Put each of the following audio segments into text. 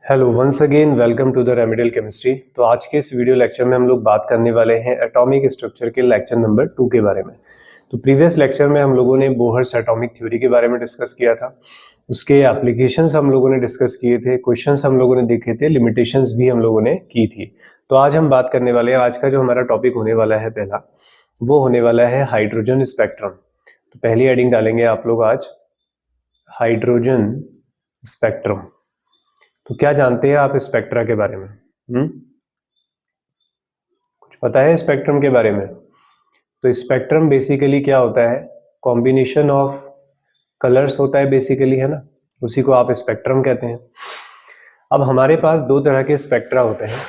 Hello once again welcome to the remedial chemistry. तो आज के इस वीडियो लेक्चर में हम लोग बात करने वाले हैं एटॉमिक स्ट्रक्चर के लेक्चर नंबर 2 के बारे में। तो प्रीवियस लेक्चर में हम लोगों ने बोहर्स एटॉमिक थ्योरी के बारे में डिस्कस किया था, उसके एप्लीकेशंस हम लोगों ने डिस्कस किए थे, क्वेश्चंस हम लोगों ने देखे थे, लिमिटेशंस भी हम लोगों ने की थी। तो आज हम बात करने वाले हैं, आज का जो हमारा टॉपिक होने वाला है पहला, वो होने वाला है हाइड्रोजन स्पेक्ट्रम। तो पहली हेडिंग डालेंगे आप लोग आज, हाइड्रोजन स्पेक्ट्रम। तो क्या जानते हैं आप स्पेक्ट्रा के बारे में? कुछ पता है स्पेक्ट्रम के बारे में? तो स्पेक्ट्रम बेसिकली क्या होता है, कॉम्बिनेशन ऑफ कलर्स होता है बेसिकली, है ना, उसी को आप स्पेक्ट्रम कहते हैं। अब हमारे पास दो तरह के स्पेक्ट्रा होते हैं,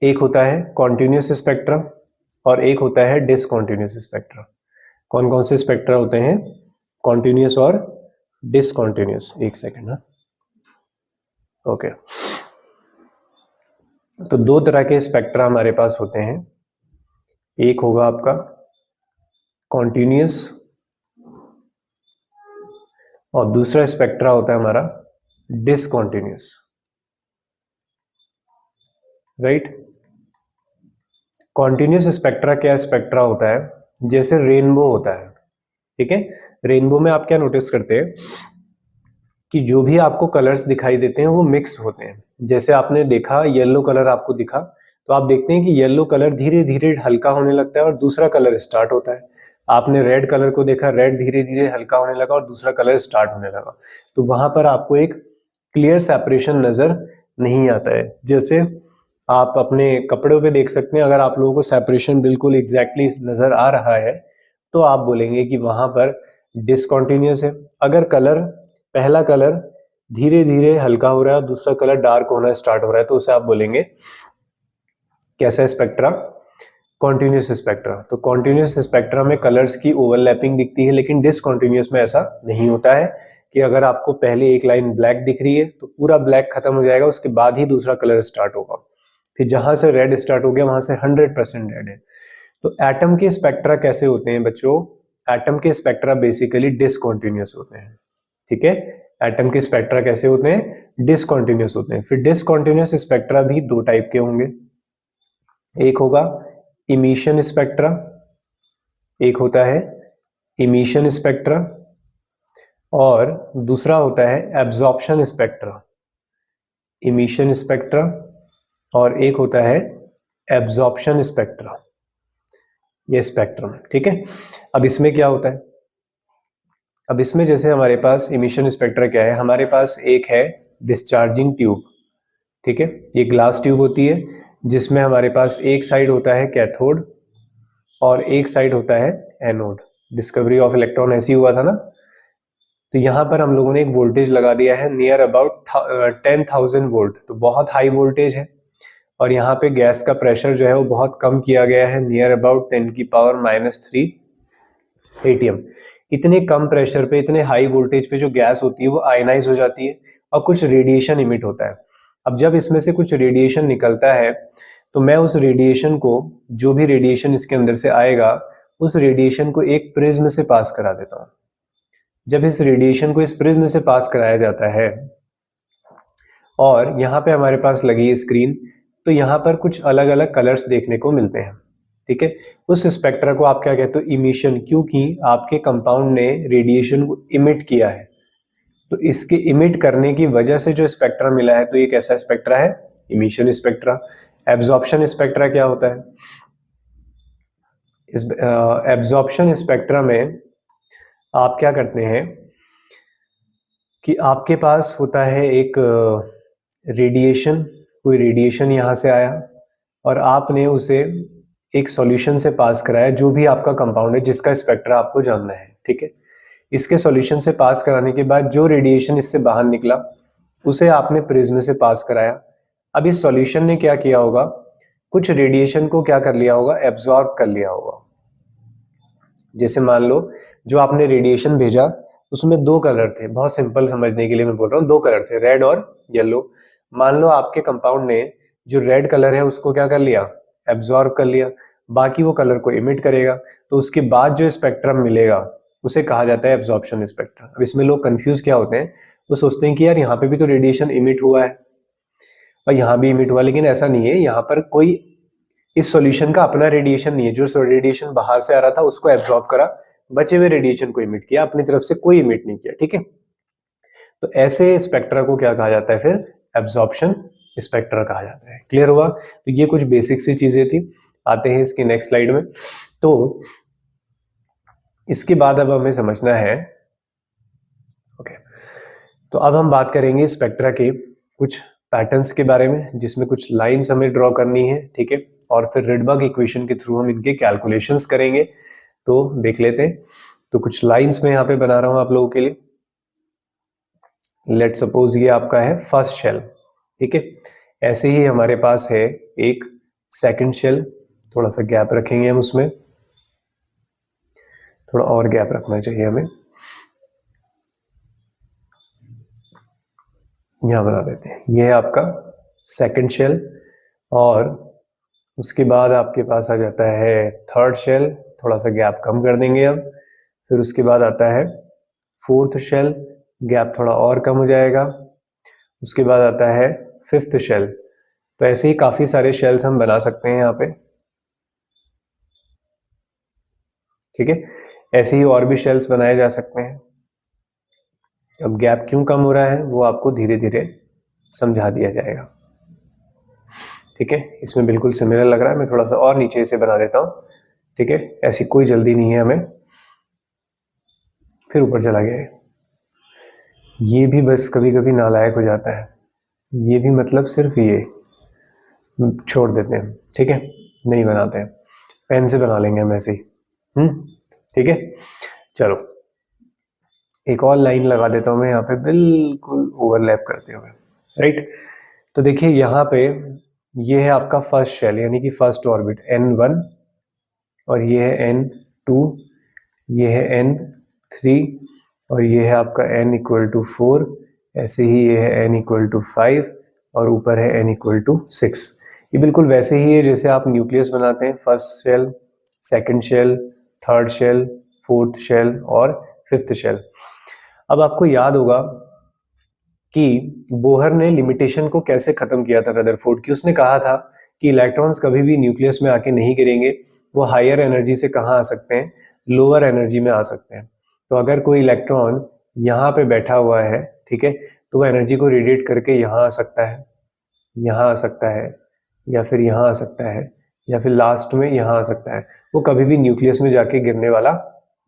एक होता है कॉन्टिन्यूस स्पेक्ट्रम और एक होता है डिसकॉन्टिन्यूस स्पेक्ट्रा। कौन कौन से स्पेक्ट्रा होते हैं? कॉन्टिन्यूस और डिसकॉन्टिन्यूस। एक सेकेंड ना, ओके। तो दो तरह के स्पेक्ट्रा हमारे पास होते हैं, एक होगा आपका कॉन्टिन्यूस और दूसरा स्पेक्ट्रा होता है हमारा डिसकॉन्टिन्यूस, राइट। कॉन्टिन्यूस स्पेक्ट्रा क्या स्पेक्ट्रा होता है? जैसे रेनबो होता है, ठीक है। रेनबो में आप क्या नोटिस करते हैं कि जो भी आपको कलर्स दिखाई देते हैं वो मिक्स होते हैं। जैसे आपने देखा येलो कलर आपको दिखा, तो आप देखते हैं कि येलो कलर धीरे धीरे हल्का होने लगता है और दूसरा कलर स्टार्ट होता है। आपने रेड कलर को देखा, रेड धीरे धीरे हल्का होने लगा और दूसरा कलर स्टार्ट होने लगा। तो वहां पर आपको एक क्लियर सेपरेशन नजर नहीं आता है। जैसे आप अपने कपड़ों पे देख सकते हैं, अगर आप लोगों को सेपरेशन बिल्कुल एग्जैक्टली नजर आ रहा है तो आप बोलेंगे कि वहां पर डिसकॉन्टिन्यूस है। अगर कलर, पहला कलर धीरे धीरे हल्का हो रहा है और दूसरा कलर डार्क होना स्टार्ट हो रहा है, तो उसे आप बोलेंगे कैसा स्पेक्ट्रा? Continuous spectra. तो कॉन्टिन्यूस स्पेक्ट्रा में कलर्स की ओवरलैपिंग दिखती है, लेकिन डिसकॉन्टिन्यूस में ऐसा नहीं होता है कि अगर आपको पहले एक लाइन ब्लैक दिख रही है तो पूरा ब्लैक खत्म हो जाएगा, उसके बाद ही दूसरा कलर स्टार्ट होगा। फिर जहां से रेड स्टार्ट हो गया वहां से 100% रेड है। तो एटम के स्पेक्ट्रा कैसे होते हैं बच्चों? एटम के स्पेक्ट्रा बेसिकली डिसकॉन्टिन्यूस होते हैं, ठीक है। एटम के स्पेक्ट्रा कैसे होते हैं? डिसकॉन्टिन्यूस होते हैं। फिर डिसकॉन्टिन्यूस स्पेक्ट्रा भी दो टाइप के होंगे, एक होगा इमिशन स्पेक्ट्रा, एक होता है इमिशन स्पेक्ट्रा, और दूसरा होता है एब्जॉर्प्शन स्पेक्ट्रा। इमिशन स्पेक्ट्रा और एक होता है एब्जॉर्प्शन स्पेक्ट्रा, ये स्पेक्ट्रम, ठीक है। अब इसमें क्या होता है? अब इसमें जैसे हमारे पास इमिशन स्पेक्ट्रा क्या है, हमारे पास एक है डिस्चार्जिंग ट्यूब, ठीक है। ये ग्लास ट्यूब होती है जिसमें हमारे पास एक साइड होता है कैथोड और एक साइड होता है एनोड। डिस्कवरी ऑफ इलेक्ट्रॉन ऐसी हुआ था ना। तो यहाँ पर हम लोगों ने एक वोल्टेज लगा दिया है नियर अबाउट 10,000 वोल्ट, तो बहुत हाई वोल्टेज है। और यहाँ पे गैस का प्रेशर जो है वो बहुत कम किया गया है, नियर अबाउट 10⁻³ atm। इतने कम प्रेशर पे, इतने हाई वोल्टेज पे जो गैस होती है वो आयनाइज हो जाती है और कुछ रेडिएशन इमिट होता है। अब जब इसमें से कुछ रेडिएशन निकलता है तो मैं उस रेडिएशन को, जो भी रेडिएशन इसके अंदर से आएगा, उस रेडिएशन को एक प्रिज्म से पास करा देता हूँ। जब इस रेडिएशन को इस प्रिज्म से पास कराया जाता है और यहाँ पे हमारे पास लगी स्क्रीन, तो यहाँ पर कुछ अलग अलग कलर्स देखने को मिलते हैं, ठीक है। उस स्पेक्ट्रा को आप क्या कहते हो? इमिशन, क्योंकि आपके कंपाउंड ने रेडिएशन को इमिट किया है। तो इसके इमिट करने की वजह से जो स्पेक्ट्रा मिला है, तो ये कैसा स्पेक्ट्रा है? Emission spectra. एब्जॉर्प्शन स्पेक्ट्रा क्या होता है? इस एब्जॉर्प्शन स्पेक्ट्रा में आप क्या करते हैं कि आपके पास होता है एक रेडिएशन, कोई रेडिएशन यहाँ से आया और आपने उसे एक सॉल्यूशन से पास कराया, जो भी आपका कंपाउंड है जिसका स्पेक्ट्रा आपको जानना है, ठीक है। इसके सॉल्यूशन से पास कराने के बाद जो रेडिएशन इससे बाहर निकला उसे आपने प्रिज्म से पास कराया। अब इस सॉल्यूशन ने क्या किया होगा? कुछ रेडिएशन को क्या कर लिया होगा? एब्जॉर्ब कर लिया होगा। जैसे मान लो जो आपने रेडिएशन भेजा उसमें दो कलर थे, बहुत सिंपल समझने के लिए मैं बोल रहा हूँ, दो कलर थे, रेड और येलो। मान लो आपके कंपाउंड ने जो रेड कलर है उसको क्या कर लिया? एब्जॉर्ब कर लिया, बाकी वो कलर को इमिट करेगा, तो उसके बाद जो स्पेक्ट्रम मिलेगा उसे कहा जाता है एब्जॉर्प्शन स्पेक्ट्रम। अब इसमें लोग कंफ्यूज क्या होते हैं, वो सोचते हैं कि यार यहाँ पे भी तो रेडिएशन इमिट हुआ है और यहाँ भी इमिट हुआ, लेकिन ऐसा नहीं है। यहाँ पर कोई इस सॉल्यूशन का अपना रेडिएशन नहीं है, जो रेडिएशन बाहर से आ रहा था उसको एब्जॉर्ब करा, बचे हुए रेडिएशन को इमिट किया, अपनी तरफ से कोई इमिट नहीं किया, ठीक है। तो ऐसे स्पेक्ट्रा को क्या कहा जाता है फिर? एब्जॉर्प्शन स्पेक्ट्रा कहा जाता है। क्लियर हुआ? तो ये कुछ बेसिक सी चीजें थी। आते हैं इसकी नेक्स्ट स्लाइड में। तो इसके बाद अब हमें समझना है, ओके, तो अब हम बात करेंगे स्पेक्ट्रा के कुछ पैटर्न्स के बारे में, जिसमें कुछ लाइंस हमें ड्रॉ करनी है, ठीक है, और फिर रिडबर्ग इक्वेशन के थ्रू हम इनके कैलकुलेशंस करेंगे। तो देख लेते हैं। तो कुछ लाइंस में यहाँ पे बना रहा हूं आप लोगों के लिए। लेट सपोज ये आपका है फर्स्ट शेल, ठीक है। ऐसे ही हमारे पास है एक सेकंड शेल, थोड़ा सा गैप रखेंगे हम उसमें, थोड़ा और गैप रखना चाहिए हमें, यहां बना देते हैं। ये है आपका सेकंड शेल, और उसके बाद आपके पास आ जाता है थर्ड शेल, थोड़ा सा गैप कम कर देंगे अब। फिर उसके बाद आता है फोर्थ शेल, गैप थोड़ा और कम हो जाएगा। उसके बाद आता है फिफ्थ शेल। तो ऐसे ही काफी सारे शेल्स हम बना सकते हैं यहाँ पे, ठीक है। ऐसे ही और भी शेल्स बनाए जा सकते हैं। अब गैप क्यों कम हो रहा है वो आपको धीरे धीरे समझा दिया जाएगा, ठीक है। इसमें बिल्कुल सिमिलर लग रहा है, मैं थोड़ा सा और नीचे से बना देता हूँ, ठीक है। ऐसी कोई जल्दी नहीं है हमें। फिर ऊपर चला गया है, ये भी बस कभी कभी नालायक हो जाता है, ये भी मतलब सिर्फ ये छोड़ देते हैं, ठीक है, नहीं बनाते हैं, पेन से बना लेंगे हम ऐसे ही, ठीक है। चलो एक और लाइन लगा देता हूं मैं यहाँ पे, बिल्कुल ओवरलैप करते हुए, राइट। तो देखिए यहाँ पे ये है आपका फर्स्ट शेल, यानी कि फर्स्ट ऑर्बिट N1, और ये है N2, ये है N3, और ये है आपका N=4, ऐसे ही ये है N=5, और ऊपर है N=6। ये बिल्कुल वैसे ही है जैसे आप न्यूक्लियस बनाते हैं, first shell, second shell, third shell, fourth shell और फिफ्थ शेल। अब आपको याद होगा कि बोहर ने लिमिटेशन को कैसे खत्म किया था रदरफोर्ड की। उसने कहा था कि इलेक्ट्रॉन्स कभी भी न्यूक्लियस में आके नहीं गिरेंगे, वो हायर एनर्जी से कहाँ आ सकते हैं? लोअर एनर्जी में आ सकते हैं। तो अगर कोई इलेक्ट्रॉन यहाँ पे बैठा हुआ है, ठीक है, तो वो एनर्जी को रेडिएट करके यहाँ आ सकता है, यहाँ आ सकता है, या फिर यहाँ आ सकता है, या फिर लास्ट में यहाँ आ सकता है। वो कभी भी न्यूक्लियस में जाके गिरने वाला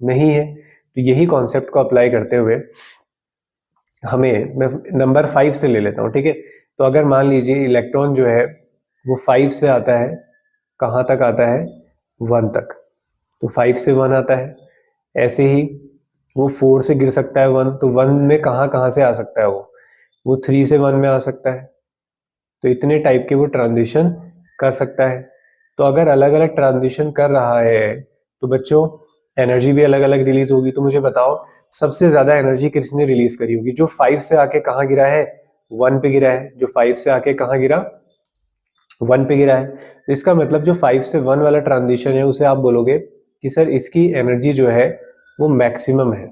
नहीं है। तो यही कॉन्सेप्ट को अप्लाई करते हुए हमें, मैं नंबर 5 से ले लेता हूँ, ठीक है। तो अगर मान लीजिए इलेक्ट्रॉन जो है वो 5 से आता है, कहाँ तक आता है? 1 तक। तो 5 से 1 आता है। ऐसे ही वो 4 से गिर सकता है 1, तो 1 में कहाँ कहाँ से आ सकता है? वो 3 से 1 में आ सकता है। तो इतने टाइप के वो ट्रांजिशन कर सकता है। तो अगर अलग अलग ट्रांजिशन कर रहा है तो बच्चों एनर्जी भी अलग अलग रिलीज होगी। तो मुझे बताओ सबसे ज्यादा एनर्जी किसने रिलीज करी होगी? जो 5 से आके कहाँ गिरा है? 1 पे गिरा है। जो 5 से आके कहाँ गिरा? 1 पे गिरा है। तो इसका मतलब जो 5 से 1 वाला ट्रांजिशन है उसे आप बोलोगे कि सर इसकी एनर्जी जो है वो मैक्सिमम है।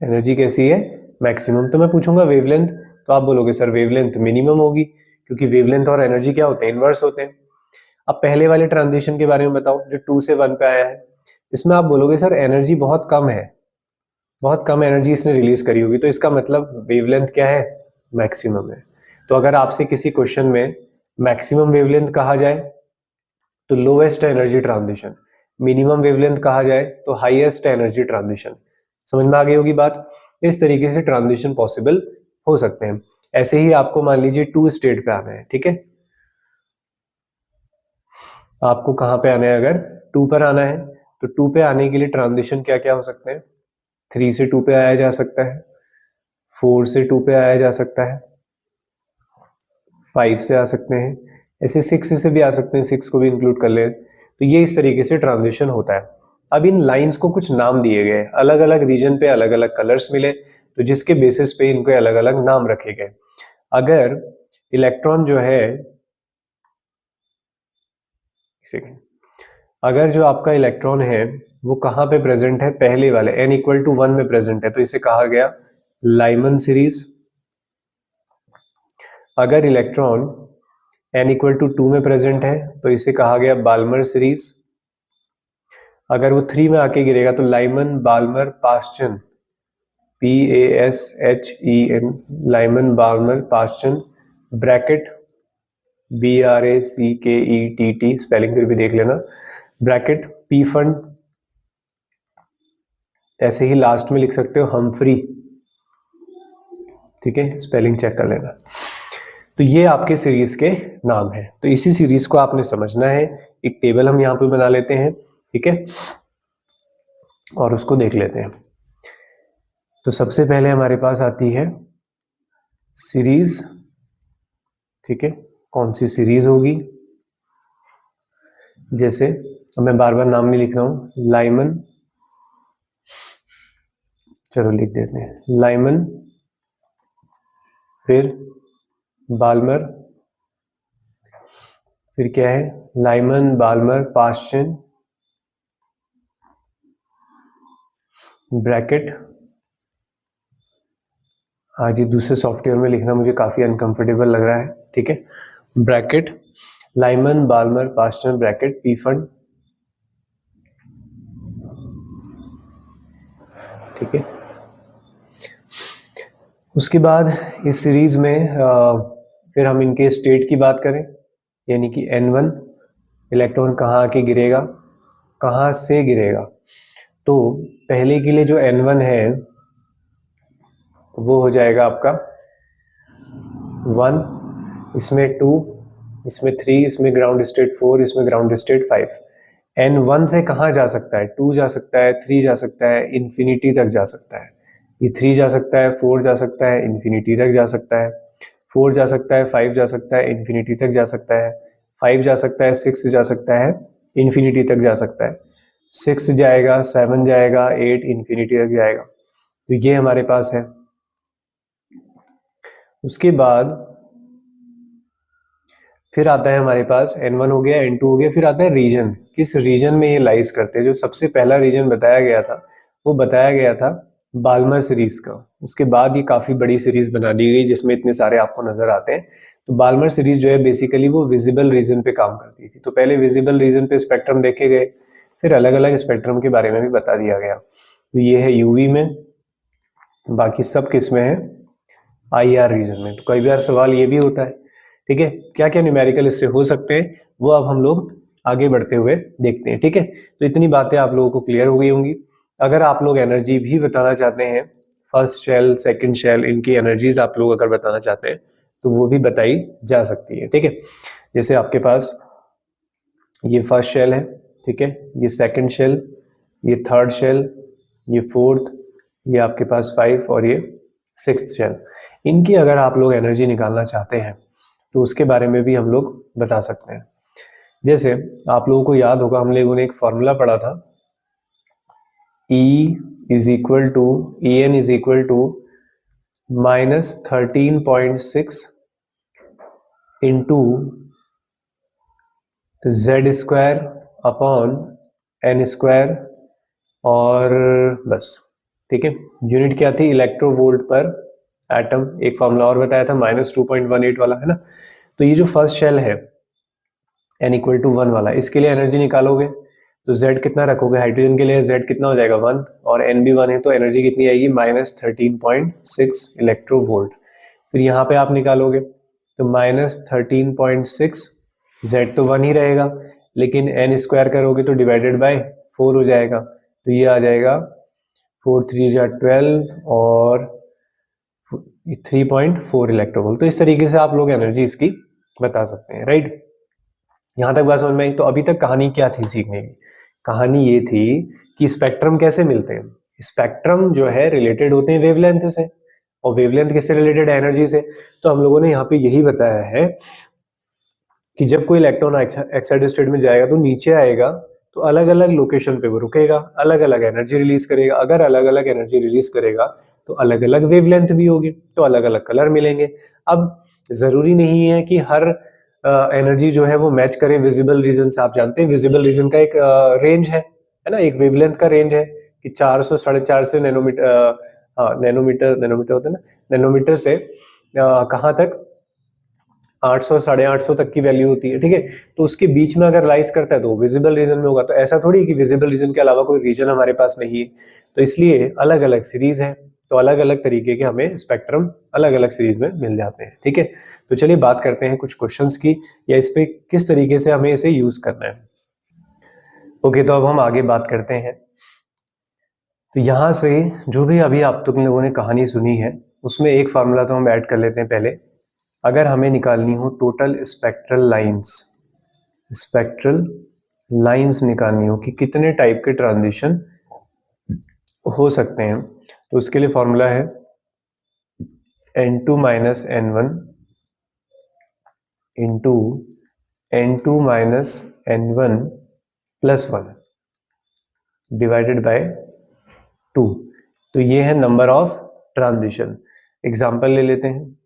एनर्जी कैसी है? मैक्सिमम। तो मैं पूछूंगा वेवलेंथ, तो आप बोलोगे सर वेवलेंथ मिनिमम होगी, क्योंकि वेवलेंथ और एनर्जी क्या होते हैं? इनवर्स होते हैं। अब पहले वाले ट्रांजिशन के बारे में बताओ जो 2 से 1 पे आया है। इसमें आप बोलोगे सर एनर्जी बहुत कम है, बहुत कम एनर्जी इसने रिलीज करी होगी। तो इसका मतलब वेवलेंथ क्या है? मैक्सिमम है। तो अगर आपसे किसी क्वेश्चन में मैक्सिमम वेवलेंथ कहा जाए तो lowest energy transition, minimum wavelength कहा जाए तो हाईएस्ट एनर्जी ट्रांजिशन। समझ में आ गई होगी बात। इस तरीके से ट्रांजिशन पॉसिबल हो सकते हैं। ऐसे ही आपको मान लीजिए 2 स्टेट पे आना है, ठीक है। आपको कहां पे आना है? अगर 2 पर आना है तो 2 पे आने के लिए ट्रांजिशन क्या क्या हो सकते हैं? 3 से 2 पे आया जा सकता है, 4 से 2 पे आया जा सकता है, 5 से आ सकते हैं, ऐसे 6 से भी आ सकते हैं, 6 को भी इंक्लूड कर ले। तो ये इस तरीके से ट्रांजिशन होता है। अब इन लाइंस को कुछ नाम दिए गए, अलग अलग रीजन पे अलग अलग कलर्स मिले, तो जिसके बेसिस पे इनको अलग अलग नाम रखे गए। अगर इलेक्ट्रॉन जो है, अगर जो आपका इलेक्ट्रॉन है वो कहाँ पे प्रेजेंट है? पहले वाले N=1 में प्रेजेंट है, तो इसे कहा गया लाइमन सीरीज। अगर इलेक्ट्रॉन n इक्वल टू 2 में प्रेजेंट है तो इसे कहा गया बाल्मर सीरीज। अगर वो 3 में आके गिरेगा तो Lyman Balmer Paschen, PASHEN, Lyman Balmer Paschen, Brackett BRACKETT, spelling फिर भी देख लेना, ब्रैकेट पी फंड, ऐसे ही लास्ट में लिख सकते हो हम्फ्री, ठीक है, स्पेलिंग चेक कर लेना। तो ये आपके सीरीज के नाम है। तो इसी सीरीज को आपने समझना है। एक टेबल हम यहाँ पे बना लेते हैं, ठीक है, और उसको देख लेते हैं। तो सबसे पहले हमारे पास आती है सीरीज, ठीक है, कौन सी सीरीज होगी, जैसे अब मैं बार बार नाम नहीं लिख रहा हूं, लाइमन, चलो लिख देते हैं लाइमन, फिर बाल्मर, फिर क्या है, लाइमन बाल्मर पास्चन, ब्रैकेट, आज ये दूसरे सॉफ्टवेयर में लिखना मुझे काफी अनकंफर्टेबल लग रहा है, ठीक है, Brackett Lyman Balmer Paschen, Brackett Pfund, ठीक है। उसके बाद इस सीरीज में फिर हम इनके स्टेट की बात करें, यानी कि N1 इलेक्ट्रॉन कहाँ आके गिरेगा, कहाँ से गिरेगा। तो पहले के लिए जो N1 है वो हो जाएगा आपका 1, इसमें 2, इसमें 3, इसमें ग्राउंड स्टेट 4, इसमें ग्राउंड स्टेट 5। N1 से कहाँ जा सकता है, 2 जा सकता है, 3 जा सकता है, इन्फिनिटी तक जा सकता है। ये 3 जा सकता है, 4 जा सकता है, इन्फिनिटी तक जा सकता है, 4 जा सकता है, 5 जा सकता है, इन्फिनिटी तक जा सकता है, 5 जा सकता है, 6 जा सकता है, इन्फिनिटी तक जा सकता है, 6 जाएगा, 7 जाएगा, 8 इन्फिनिटी तक जाएगा। तो ये हमारे पास है। उसके बाद फिर आता है हमारे पास N1 हो गया, N2 हो गया, फिर आता है रीजन, किस रीजन में ये लाइज करते हैं। जो सबसे पहला रीजन बताया गया था वो बताया गया था बाल्मर सीरीज का। उसके बाद ये काफी बड़ी सीरीज बना दी गई जिसमें इतने सारे आपको नजर आते हैं। तो बाल्मर सीरीज जो है बेसिकली वो विजिबल रीजन पे काम करती थी। तो पहले विजिबल रीजन पे स्पेक्ट्रम देखे गए, फिर अलग अलग स्पेक्ट्रम के बारे में भी बता दिया गया। तो ये है यूवी में, बाकी सब किस में है, IR रीजन में। तो कई बार सवाल ये भी होता है, ठीक है, क्या क्या न्यूमेरिकल इससे हो सकते हैं वो अब हम लोग आगे बढ़ते हुए देखते हैं, ठीक है। तो इतनी बातें आप लोगों को क्लियर हो गई होंगी। अगर आप लोग एनर्जी भी बताना चाहते हैं, फर्स्ट शेल सेकंड शेल, इनकी एनर्जीज आप लोग अगर बताना चाहते हैं तो वो भी बताई जा सकती है, ठीक है। जैसे आपके पास ये फर्स्ट शेल है, ठीक है, ये सेकंड शेल, ये थर्ड शेल, ये फोर्थ, ये आपके पास 5 और ये 6th शेल। इनकी अगर आप लोग एनर्जी निकालना चाहते हैं तो उसके बारे में भी हम लोग बता सकते हैं। जैसे आप लोगों को याद होगा, हम लोगों ने एक फॉर्मूला पढ़ा था, E is equal to En is equal to -13.6 into Z² upon N², और बस, ठीक है। यूनिट क्या थी, इलेक्ट्रोवोल्ट पर एटम। एक फॉर्मूला और बताया था -2.18 वाला, है ना। तो ये जो फर्स्ट शेल है n इक्वल टू 1 वाला, इसके लिए एनर्जी निकालोगे तो Z कितना रखोगे, हाइड्रोजन के लिए Z कितना हो जाएगा 1, और n भी 1 है तो एनर्जी कितनी आएगी, -13.6 इलेक्ट्रोवोल्ट। फिर यहाँ पे आप निकालोगे तो -13.6, Z तो 1 ही रहेगा, लेकिन n² करोगे तो डिवाइडेड बाय 4 हो जाएगा। तो ये आ जाएगा 4 3 जा 12 और 3.4 इलेक्ट्रोवोल्ट। तो इस तरीके से आप लोग एनर्जी इसकी बता सकते हैं, राइट। यहां तक बात समझ में आई। तो अभी तक कहानी क्या थी सीखने की, कहानी ये थी कि स्पेक्ट्रम कैसे मिलते हैं। स्पेक्ट्रम जो है रिलेटेड होते हैं वेवलेंथ से, और वेवलेंथ किससे रिलेटेड है, एनर्जी से। तो हम लोगों ने यहाँ पे यही बताया है कि जब कोई इलेक्ट्रॉन एक्साइटेड स्टेट में जाएगा तो नीचे आएगा तो अलग अलग लोकेशन पे वो रुकेगा, अलग अलग एनर्जी रिलीज करेगा। अगर अलग अलग एनर्जी रिलीज करेगा तो अलग अलग वेवलेंथ भी होगी, तो अलग अलग कलर मिलेंगे। अब जरूरी नहीं है कि हर एनर्जी जो है वो मैच करे विजिबल रीजन से। आप जानते हैं विजिबल रीजन का एक रेंज है ना, एक वेवलेंथ का रेंज है कि 400 450 नैनोमीटर हाँ नैनोमीटर होता है ना, नैनोमीटर से कहाँ तक 800 850 तक की वैल्यू होती है, ठीक है। तो उसके बीच में अगर लाइज करता है तो विजिबल रीजन में होगा। तो ऐसा थोड़ी है कि विजिबल रीजन के अलावा कोई रीजन हमारे पास नहीं है, तो इसलिए अलग अलग सीरीज है, तो अलग अलग तरीके के हमें स्पेक्ट्रम अलग अलग सीरीज में मिल जाते हैं, ठीक है। तो चलिए बात करते हैं कुछ क्वेश्चंस की, या इस पे किस तरीके से हमें इसे यूज करना है। ओके, तो अब हम आगे बात करते हैं। तो यहाँ से जो भी अभी आप तुम लोगों ने कहानी सुनी है उसमें एक फार्मूला तो हम ऐड कर लेते हैं पहले। अगर हमें निकालनी हो टोटल स्पेक्ट्रल लाइंस निकालनी हो कि कितने टाइप के ट्रांजिशन हो सकते हैं, तो उसके लिए फॉर्मूला है n2 minus n1 into n2 minus n1 plus 1 divided by 2। तो ये है नंबर ऑफ ट्रांजिशन। एग्जाम्पल ले लेते हैं,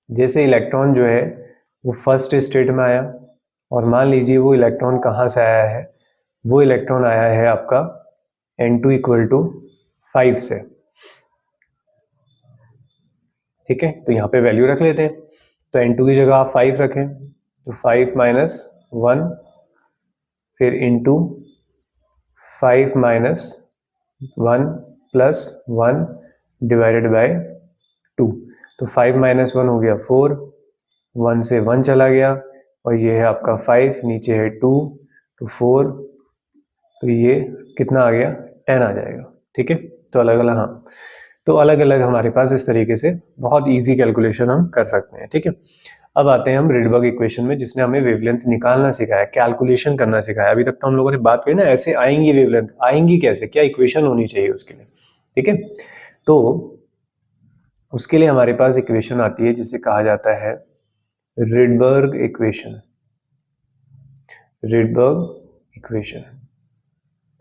जैसे इलेक्ट्रॉन जो है वो फर्स्ट स्टेट में आया, और मान लीजिए वो इलेक्ट्रॉन कहाँ से आया है, वो इलेक्ट्रॉन आया है आपका n2 इक्वल टू 5 से, ठीक है। तो यहाँ पे वैल्यू रख लेते हैं, तो n2 की जगह आप 5 रखें, तो 5 माइनस 1 फिर into 5 minus 1 plus 1 divided by 2। तो 5 माइनस 1 हो गया 4, 1 से 1 चला गया, और ये है आपका 5, नीचे है 2 तो 4, तो ये कितना आ गया 10 आ जाएगा, ठीक है। तो अलग अलग, हाँ, तो अलग अलग हमारे पास इस तरीके से बहुत इजी कैलकुलेशन हम कर सकते हैं, ठीक है। अब आते हैं हम रिडबर्ग इक्वेशन में, जिसने हमें वेवलेंथ निकालना सिखाया, कैलकुलेशन करना सिखाया। अभी तक तो हम लोगों ने बात की ना ऐसे आएंगी वेवलेंथ, आएंगी कैसे, क्या इक्वेशन होनी चाहिए उसके लिए, ठीक है। तो उसके लिए हमारे पास इक्वेशन आती है जिसे कहा जाता है रिडबर्ग इक्वेशन,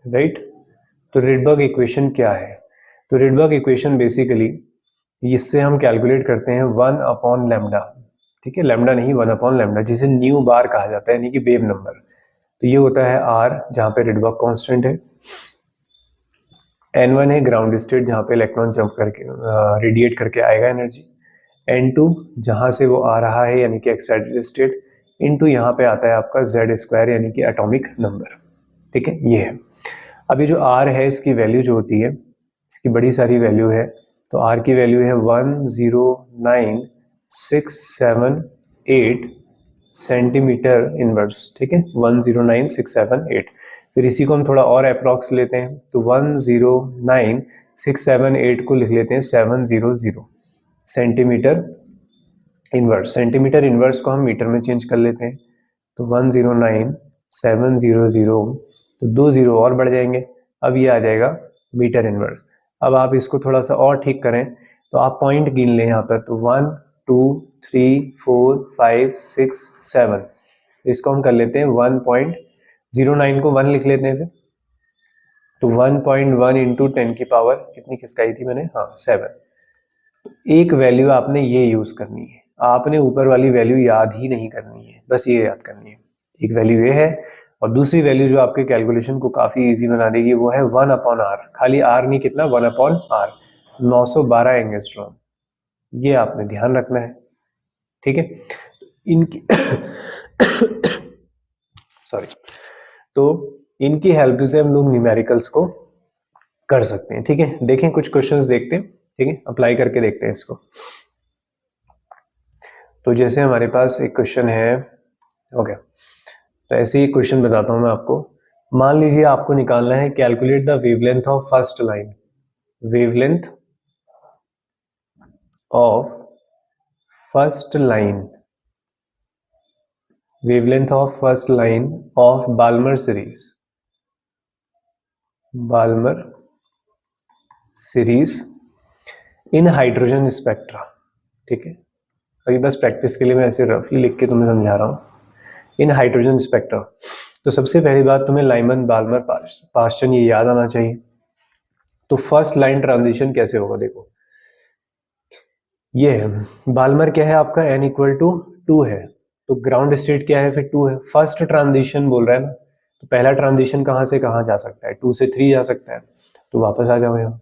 राइट। तो रिडबर्ग इक्वेशन क्या है? तो रिडबर्ग इक्वेशन बेसिकली इससे हम कैलकुलेट करते हैं 1 अपॉन लैम्डा, ठीक है, लैम्डा नहीं 1 अपॉन लैम्डा, जिसे न्यू बार कहा जाता है, यानी कि वेव नंबर। तो ये होता है r, जहां पे रिडबर्ग कांस्टेंट है, n1 है ग्राउंड स्टेट जहां पे इलेक्ट्रॉन जंप करके रेडिएट करके आएगा एनर्जी, n2 जहां से वो आ रहा है यानी कि एक्साइटेड स्टेट, इनटू यहाँ पे आता है आपका z स्क्वायर यानी कि एटॉमिक नंबर, ठीक है, ये है। अभी जो r है इसकी वैल्यू जो होती है, इसकी बड़ी सारी वैल्यू है, तो r की वैल्यू है 109678 सेंटीमीटर इनवर्स, ठीक है, 109678। फिर इसी को हम थोड़ा और अप्रॉक्स लेते हैं, तो 109678 को लिख लेते हैं 700 सेंटीमीटर इनवर्स। सेंटीमीटर इनवर्स को हम मीटर में चेंज कर लेते हैं, तो 109700, तो 2 जीरो और बढ़ जाएंगे, अब ये आ जाएगा मीटर इनवर्स। अब आप इसको थोड़ा सा और ठीक करें, तो आप पॉइंट गिन लें यहाँ पर, तो 1 2 3 4 5 6 7, इसको हम कर लेते हैं 1.09 को 1 लिख लेते हैं फिर, तो 1.1 इंटू 10 की पावर कितनी खिसकाई थी मैंने, हाँ 7। एक वैल्यू आपने ये यूज करनी है, आपने ऊपर वाली वैल्यू याद ही नहीं करनी है, बस ये याद करनी है। एक वैल्यू ये है, और दूसरी वैल्यू जो आपके कैलकुलेशन को काफी इजी बना देगी वो है 1 अपॉन आर, खाली आर नहीं, कितना 1 अपॉन आर, 912 एंगस्ट्रॉम, ये आपने ध्यान रखना है, ठीक है। इनकी सॉरी, तो इनकी हेल्प से हम लोग न्यूमेरिकल्स को कर सकते हैं, ठीक है। देखें कुछ क्वेश्चंस देखते हैं, ठीक है, अप्लाई करके देखते हैं इसको। तो जैसे हमारे पास एक क्वेश्चन है, ओके, तो ऐसे ही क्वेश्चन बताता हूं मैं आपको। मान लीजिए आपको निकालना है calculate the wavelength of first line, wavelength of first line, wavelength of first line of Balmer series in hydrogen spectra, ठीक है। अभी बस प्रैक्टिस के लिए मैं ऐसे रफली लिख के तुम्हें समझा रहा हूं, इन हाइड्रोजन स्पेक्ट्रा। तो सबसे पहली बात तुम्हें लाइमन बाल्मर पास्चन ये याद आना चाहिए। तो फर्स्ट लाइन ट्रांजिशन कैसे होगा, देखो ये है, बाल्मर क्या है आपका, n इक्वल टू 2 है, तो ग्राउंड स्टेट क्या है फिर 2 है, फर्स्ट ट्रांजिशन बोल रहा है ना, तो पहला ट्रांजिशन कहां से कहां जा सकता है, 2 से 3 जा सकता है, तो वापस आ जाओ यहाँ,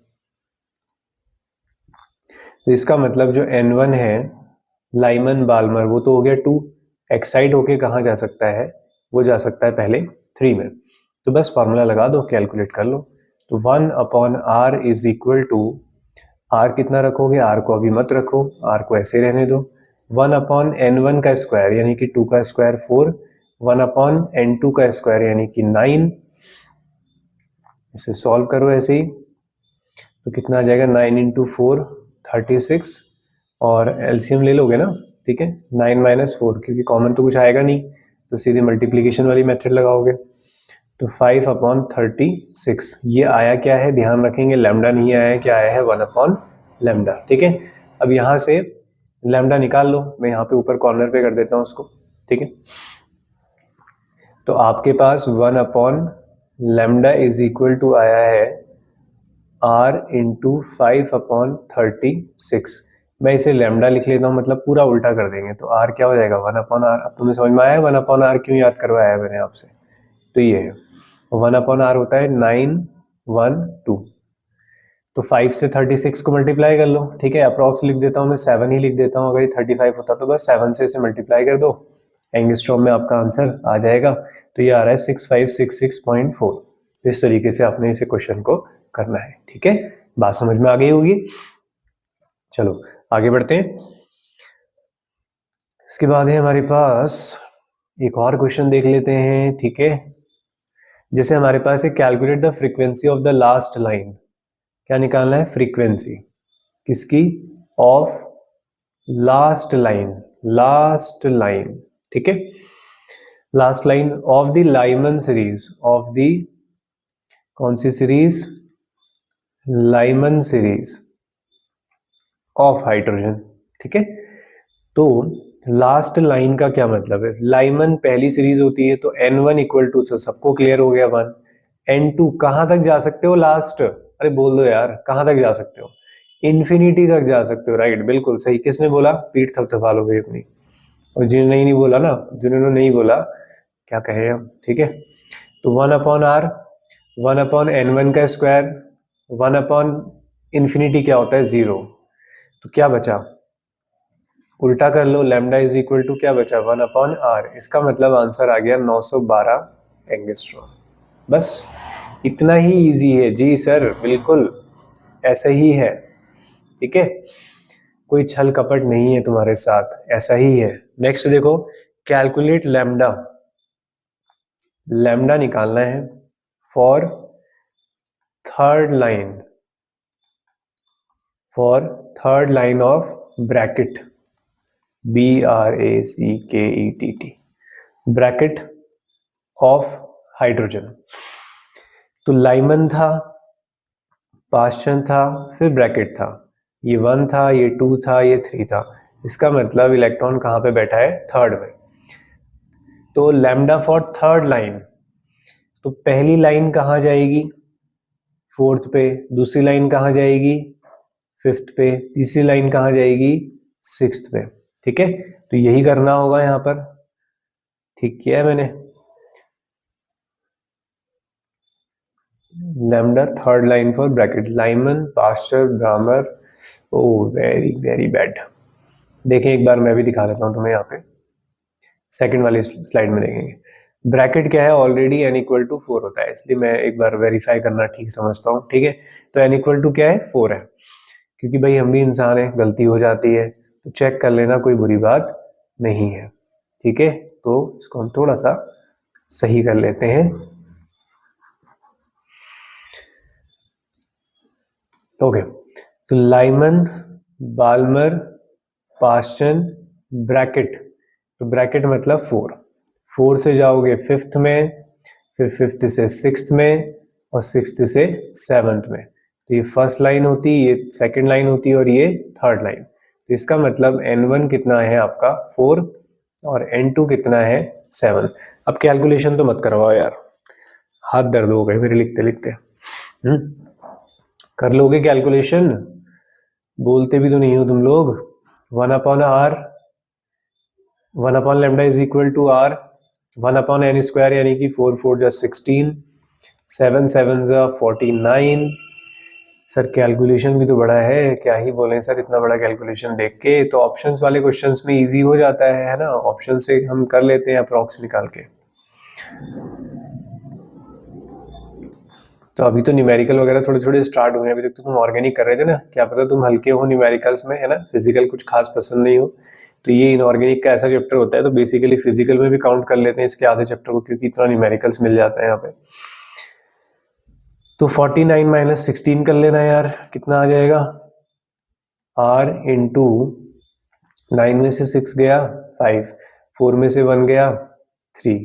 तो इसका मतलब जो N1 है लाइमन बाल्मर वो तो हो गया 2, एक्साइड होके कहाँ जा सकता है, वो जा सकता है पहले 3 में। तो बस फॉर्मूला लगा दो, कैलकुलेट कर लो। तो 1/r is equal to, r कितना रखोगे, r को अभी मत रखो, r को ऐसे रहने दो, 1/n1 का स्क्वायर यानी कि 2 का स्क्वायर 4, 1/n2 का स्क्वायर यानी कि 9। इसे सॉल्व करो ऐसे ही, तो कितना आ जाएगा, 9 इंटू 4 36, और एलसीएम ले लोगे ना, ठीक है, 9 - 4 क्योंकि कॉमन तो कुछ आएगा नहीं, तो सीधे मल्टीप्लीकेशन वाली मेथड लगाओगे। तो 5/36 ये आया क्या है, ध्यान रखेंगे लैम्डा नहीं आया है, क्या आया है 1/λ, ठीक है। अब यहाँ से लैम्डा निकाल लो, मैं यहाँ पे ऊपर कॉर्नर पे कर देता हूँ उसको, ठीक है। तो आपके पास 1/λ इज इक्वल टू आया है r इंटू 5/36। मैं इसे लैम्डा लिख लेता हूँ, मतलब पूरा उल्टा कर देंगे, तो r क्या हो जाएगा 1/r। अब तुम्हें समझ में आया है 1/r क्यों याद करवाया है मैंने आपसे, तो ये है 1/r होता है 912। तो 5 से 36 को मल्टीप्लाई कर लो, ठीक है, अप्रॉक्स लिख देता हूँ मैं, 7 ही लिख देता हूँ, अगर ये 35 होता तो बस 7 से इसे मल्टीप्लाई कर दो, एंगस्ट्रॉम में आपका आंसर आ जाएगा। तो ये आ रहा है 6566.4। इस तरीके से आपने इसे क्वेश्चन को करना है, ठीक है, बात समझ में आ गई होगी। चलो आगे बढ़ते हैं। इसके बाद है हमारे पास एक और क्वेश्चन देख लेते हैं, ठीक है। जैसे हमारे पास है calculate the frequency of the last line, क्या निकालना है, फ्रीक्वेंसी किसकी, of last line, last line, ठीक है, last line of the Lyman series, of the कौन सी series, Lyman series of hydrogen, ठीक है। तो लास्ट लाइन का क्या मतलब है, लाइमन पहली सीरीज होती है, तो N1 इक्वल टू, सबको क्लियर हो गया 1, N2 कहां तक जा सकते हो लास्ट, अरे बोल दो यार, कहां तक जा सकते हो, इन्फिनिटी तक जा सकते हो, राइट, बिल्कुल सही। किसने बोला, पीठ थपथपा लो भाई अपनी, और जिन्होंने नहीं बोला ना, जिन्होंने नहीं बोला क्या कहे हम, ठीक है। तो 1/r, 1/n1 का स्क्वायर, 1/इन्फिनिटी क्या होता है 0, तो क्या बचा, उल्टा कर लो, लैम्डा इज इक्वल टू क्या बचा 1/r, इसका मतलब आंसर आ गया 912 एंगस्ट्रॉम। बस इतना ही इजी है जी सर, बिल्कुल ऐसा ही है, ठीक है, कोई छल कपट नहीं है तुम्हारे साथ, ऐसा ही है। नेक्स्ट देखो, कैलकुलेट लैम्डा, लैम्डा निकालना है for third line, for third line of bracket, BRACKETT, bracket of hydrogen. तो लाइमन था, पास्चन था, फिर ब्रैकेट था, ये 1 था, ये 2 था, ये 3 था, इसका मतलब इलेक्ट्रॉन कहाँ पे बैठा है, थर्ड में। तो लैम्डा फॉर थर्ड लाइन, तो पहली लाइन कहाँ जाएगी, फोर्थ पे, दूसरी लाइन कहाँ जाएगी, फिफ्थ पे, तीसरी लाइन कहाँ जाएगी, सिक्स्थ पे, ठीक है। तो यही करना होगा यहाँ पर, ठीक किया है मैंने, lambda third line for bracket, Lyman, Paschen, Balmer, oh very very bad. देखें एक बार मैं भी दिखा देता हूँ तुम्हें, यहाँ पे सेकंड वाली स्लाइड में देखेंगे, ब्रैकेट क्या है, ऑलरेडी n इक्वल टू 4 होता है, इसलिए मैं एक बार वेरीफाई करना ठीक समझता हूँ, ठीक है। तो n इक्वल टू क्या है, 4 है, क्योंकि भाई हम भी इंसान है, गलती हो जाती है, तो चेक कर लेना, कोई बुरी बात नहीं है, ठीक है। तो इसको हम थोड़ा सा सही कर लेते हैं, ओके। तो लाइमन, बाल्मर, पास्चन, ब्रैकेट, तो ब्रैकेट मतलब 4 से जाओगे फिफ्थ में, फिर फिफ्थ से सिक्स्थ में, और सिक्स्थ से सेवंथ में, तो ये फर्स्ट लाइन होती, ये सेकंड लाइन होती, और ये थर्ड लाइन। तो इसका मतलब N1 कितना है आपका 4, और N2 कितना है 7। अब कैलकुलेशन तो मत करवाओ यार, हाथ दर्द हो गए मेरे लिखते लिखते। कर लोगे कैलकुलेशन, बोलते भी तो नहीं हो तुम लोग। 1/r, 1/λ is equal to r, 1/n square यानी कि 4 4 जा 16, 7 7 जा 49, सर कैलकुलेशन भी तो बड़ा है, क्या ही बोले सर, इतना बड़ा कैलकुलेशन देख के। तो ऑप्शंस वाले क्वेश्चंस में इजी हो जाता है ना, ऑप्शन से हम कर लेते हैं अप्रॉक्स निकाल के। तो अभी तो न्यूमेरिकल वगैरह थोड़े थोड़े स्टार्ट हुए हैं, अभी तक तो तुम ऑर्गेनिक कर रहे थे ना, क्या पता तुम हल्के हो न्यूमेरिकल्स में, है ना, फिजिकल कुछ खास पसंद नहीं हो। तो ये इनऑर्गेनिक का ऐसा चैप्टर होता है, तो बेसिकली फिजिकल में भी काउंट कर लेते हैं इसके आधे चैप्टर को, क्योंकि इतना न्यूमेरिकल्स मिल जाता है यहाँ पे। तो 49 माइनस 16 कर लेना यार, कितना आ जाएगा, r इंटू 9 में से 6 गया 5, 4 में से 1 गया 3,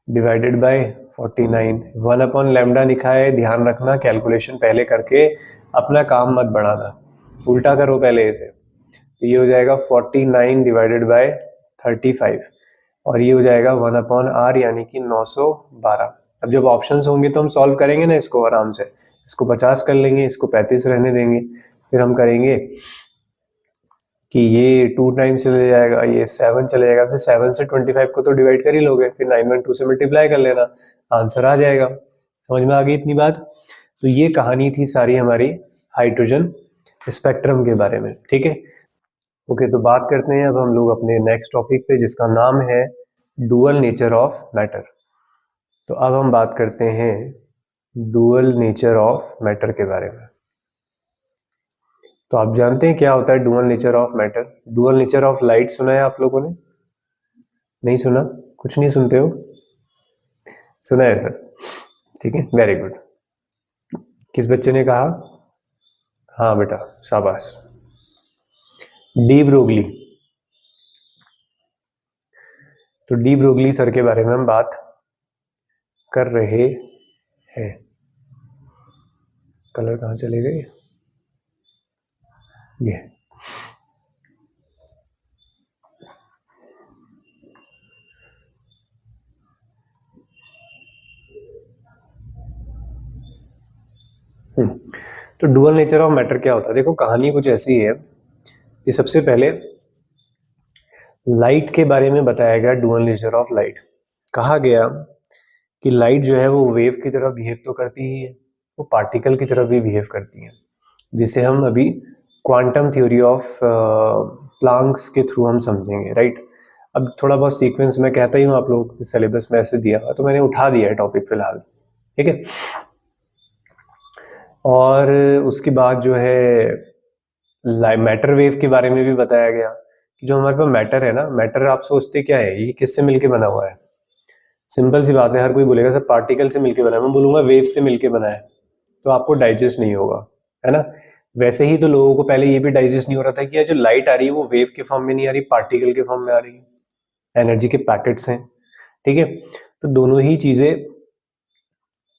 डिवाइडेड बाय 49। 1 अपॉन लैम्डा लिखा है, ध्यान रखना कैलकुलेशन पहले करके अपना काम मत बढ़ाना, उल्टा करो पहले इसे। तो ये हो जाएगा 49 डिवाइडेड बाय 35, और ये हो जाएगा 1 अपॉन आर, यानी कि 912। अब जब ऑप्शंस होंगे तो हम सॉल्व करेंगे ना इसको आराम से, इसको 50 कर लेंगे, इसको 35 रहने देंगे, फिर हम करेंगे कि ये 2 टाइम्स चले जाएगा, ये 7 चले जाएगा, फिर 7 से 25 को तो डिवाइड कर ही लोगे, फिर 912 से मल्टीप्लाई कर लेना, आंसर आ जाएगा। समझ में आ गई इतनी बात? तो ये कहानी थी सारी हमारी हाइड्रोजन स्पेक्ट्रम के बारे में, ठीक है। ओके, तो बात करते हैं अब हम लोग अपने नेक्स्ट टॉपिक पे, जिसका नाम है डुअल नेचर ऑफ मैटर। तो अब हम बात करते हैं डुअल नेचर ऑफ मैटर के बारे में। तो आप जानते हैं क्या होता है dual nature of matter? Dual nature of light सुना है आप लोगों ने? नहीं सुना? कुछ नहीं सुनते हो? सुना है सर, ठीक है, वेरी गुड। किस बच्चे ने कहा? हाँ बेटा, शाबाश, डी ब्रोगली। तो डी ब्रोगली सर के बारे में हम बात कर रहे हैं। कलर कहाँ चले गए? ये तो डुअल नेचर ऑफ मैटर क्या होता है? देखो कहानी कुछ ऐसी है कि सबसे पहले लाइट के बारे में बताया गया, डुअल नेचर ऑफ लाइट। कहा गया कि लाइट जो है वो वेव की तरह बिहेव तो करती ही है, वो पार्टिकल की तरह भी बिहेव करती है, जिसे हम अभी क्वांटम थ्योरी ऑफ प्लैंक्स के थ्रू हम समझेंगे, राइट। अब थोड़ा बहुत सीक्वेंस मैं कहता ही हूँ, आप लोग सिलेबस में ऐसे दिया, तो मैंने उठा दिया है टॉपिक फिलहाल, ठीक है। और उसके बाद जो है मैटर वेव के बारे में भी बताया गया कि जो हमारे पास मैटर है ना, मैटर आप सोचते क्या है, ये किससे मिलके बना हुआ है? सिंपल सी बात है, हर कोई बोलेगा सर पार्टिकल से मिलके बना है, मैं बोलूंगा वेव से मिलके बना है, तो आपको डाइजेस्ट नहीं होगा, है ना। वैसे ही तो लोगों को पहले ये भी डाइजेस्ट नहीं हो रहा था कि जो लाइट आ रही है वो वेव के फॉर्म में नहीं आ रही, पार्टिकल के फॉर्म में आ रही है, एनर्जी के पैकेट्स हैं, ठीक है। तो दोनों ही चीजें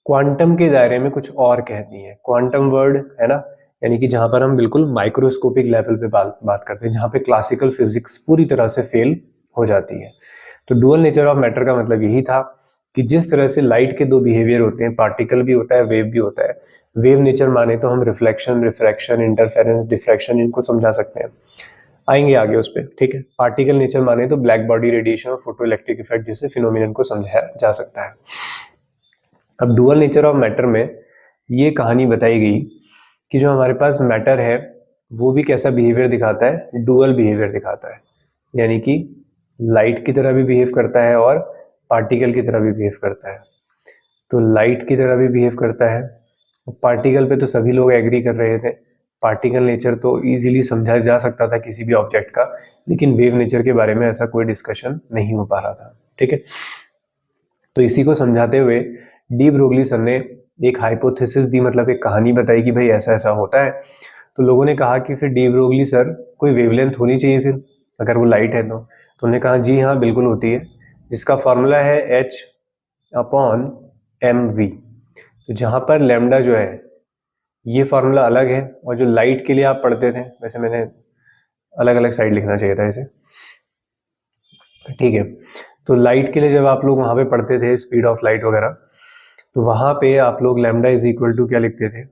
क्वांटम के दायरे में कुछ और कहती है, क्वांटम वर्ड है ना, यानी कि जहां पर हम बिल्कुल माइक्रोस्कोपिक लेवल पे बात करते हैं, जहां पे क्लासिकल फिजिक्स पूरी तरह से फेल हो जाती है। तो डुअल नेचर ऑफ मैटर का मतलब यही था कि जिस तरह से लाइट के दो बिहेवियर होते हैं, पार्टिकल भी होता है, वेव भी होता है। वेव नेचर माने तो हम रिफ्लेक्शन, रिफ्रैक्शन, इंटरफेरेंस, डिफ्रैक्शन, इनको समझा सकते हैं, आएंगे आगे उस पर, ठीक है। पार्टिकल नेचर माने तो ब्लैक बॉडी रेडिएशन और फोटो इलेक्ट्रिक इफेक्ट जैसे फिनोमिनन को समझाया जा सकता है। अब डुअल नेचर ऑफ मैटर में ये कहानी बताई गई कि जो हमारे पास मैटर है वो भी कैसा बिहेवियर दिखाता है, डुअल बिहेवियर दिखाता है, यानी कि लाइट की तरह भी बिहेव करता है और पार्टिकल की तरह भी बिहेव करता है। तो लाइट की तरह भी बिहेव करता है, पार्टिकल पे तो सभी लोग एग्री कर रहे थे, पार्टिकल नेचर तो इजीली समझा जा सकता था किसी भी ऑब्जेक्ट का, लेकिन वेव नेचर के बारे में ऐसा कोई डिस्कशन नहीं हो पा रहा था, ठीक है। तो इसी को समझाते हुए डी ब्रोगली सर ने एक हाइपोथेसिस दी, मतलब एक कहानी बताई कि भाई ऐसा ऐसा होता है। तो लोगों ने कहा कि फिर डी ब्रोगली सर कोई वेवलेंथ होनी चाहिए फिर, अगर वो लाइट है तो उन्होंने कहा जी हाँ बिल्कुल होती है, जिसका फॉर्मूला है h अपॉन एम वी। तो जहां पर लैम्डा जो है ये फॉर्मूला अलग है, और जो लाइट के लिए आप पढ़ते थे, वैसे मैंने अलग अलग साइड लिखना चाहिए था इसे, ठीक है। तो लाइट के लिए जब आप लोग वहां पे पढ़ते थे स्पीड ऑफ लाइट वगैरह, तो वहां पे आप लोग लैम्डा इज इक्वल टू क्या लिखते थे,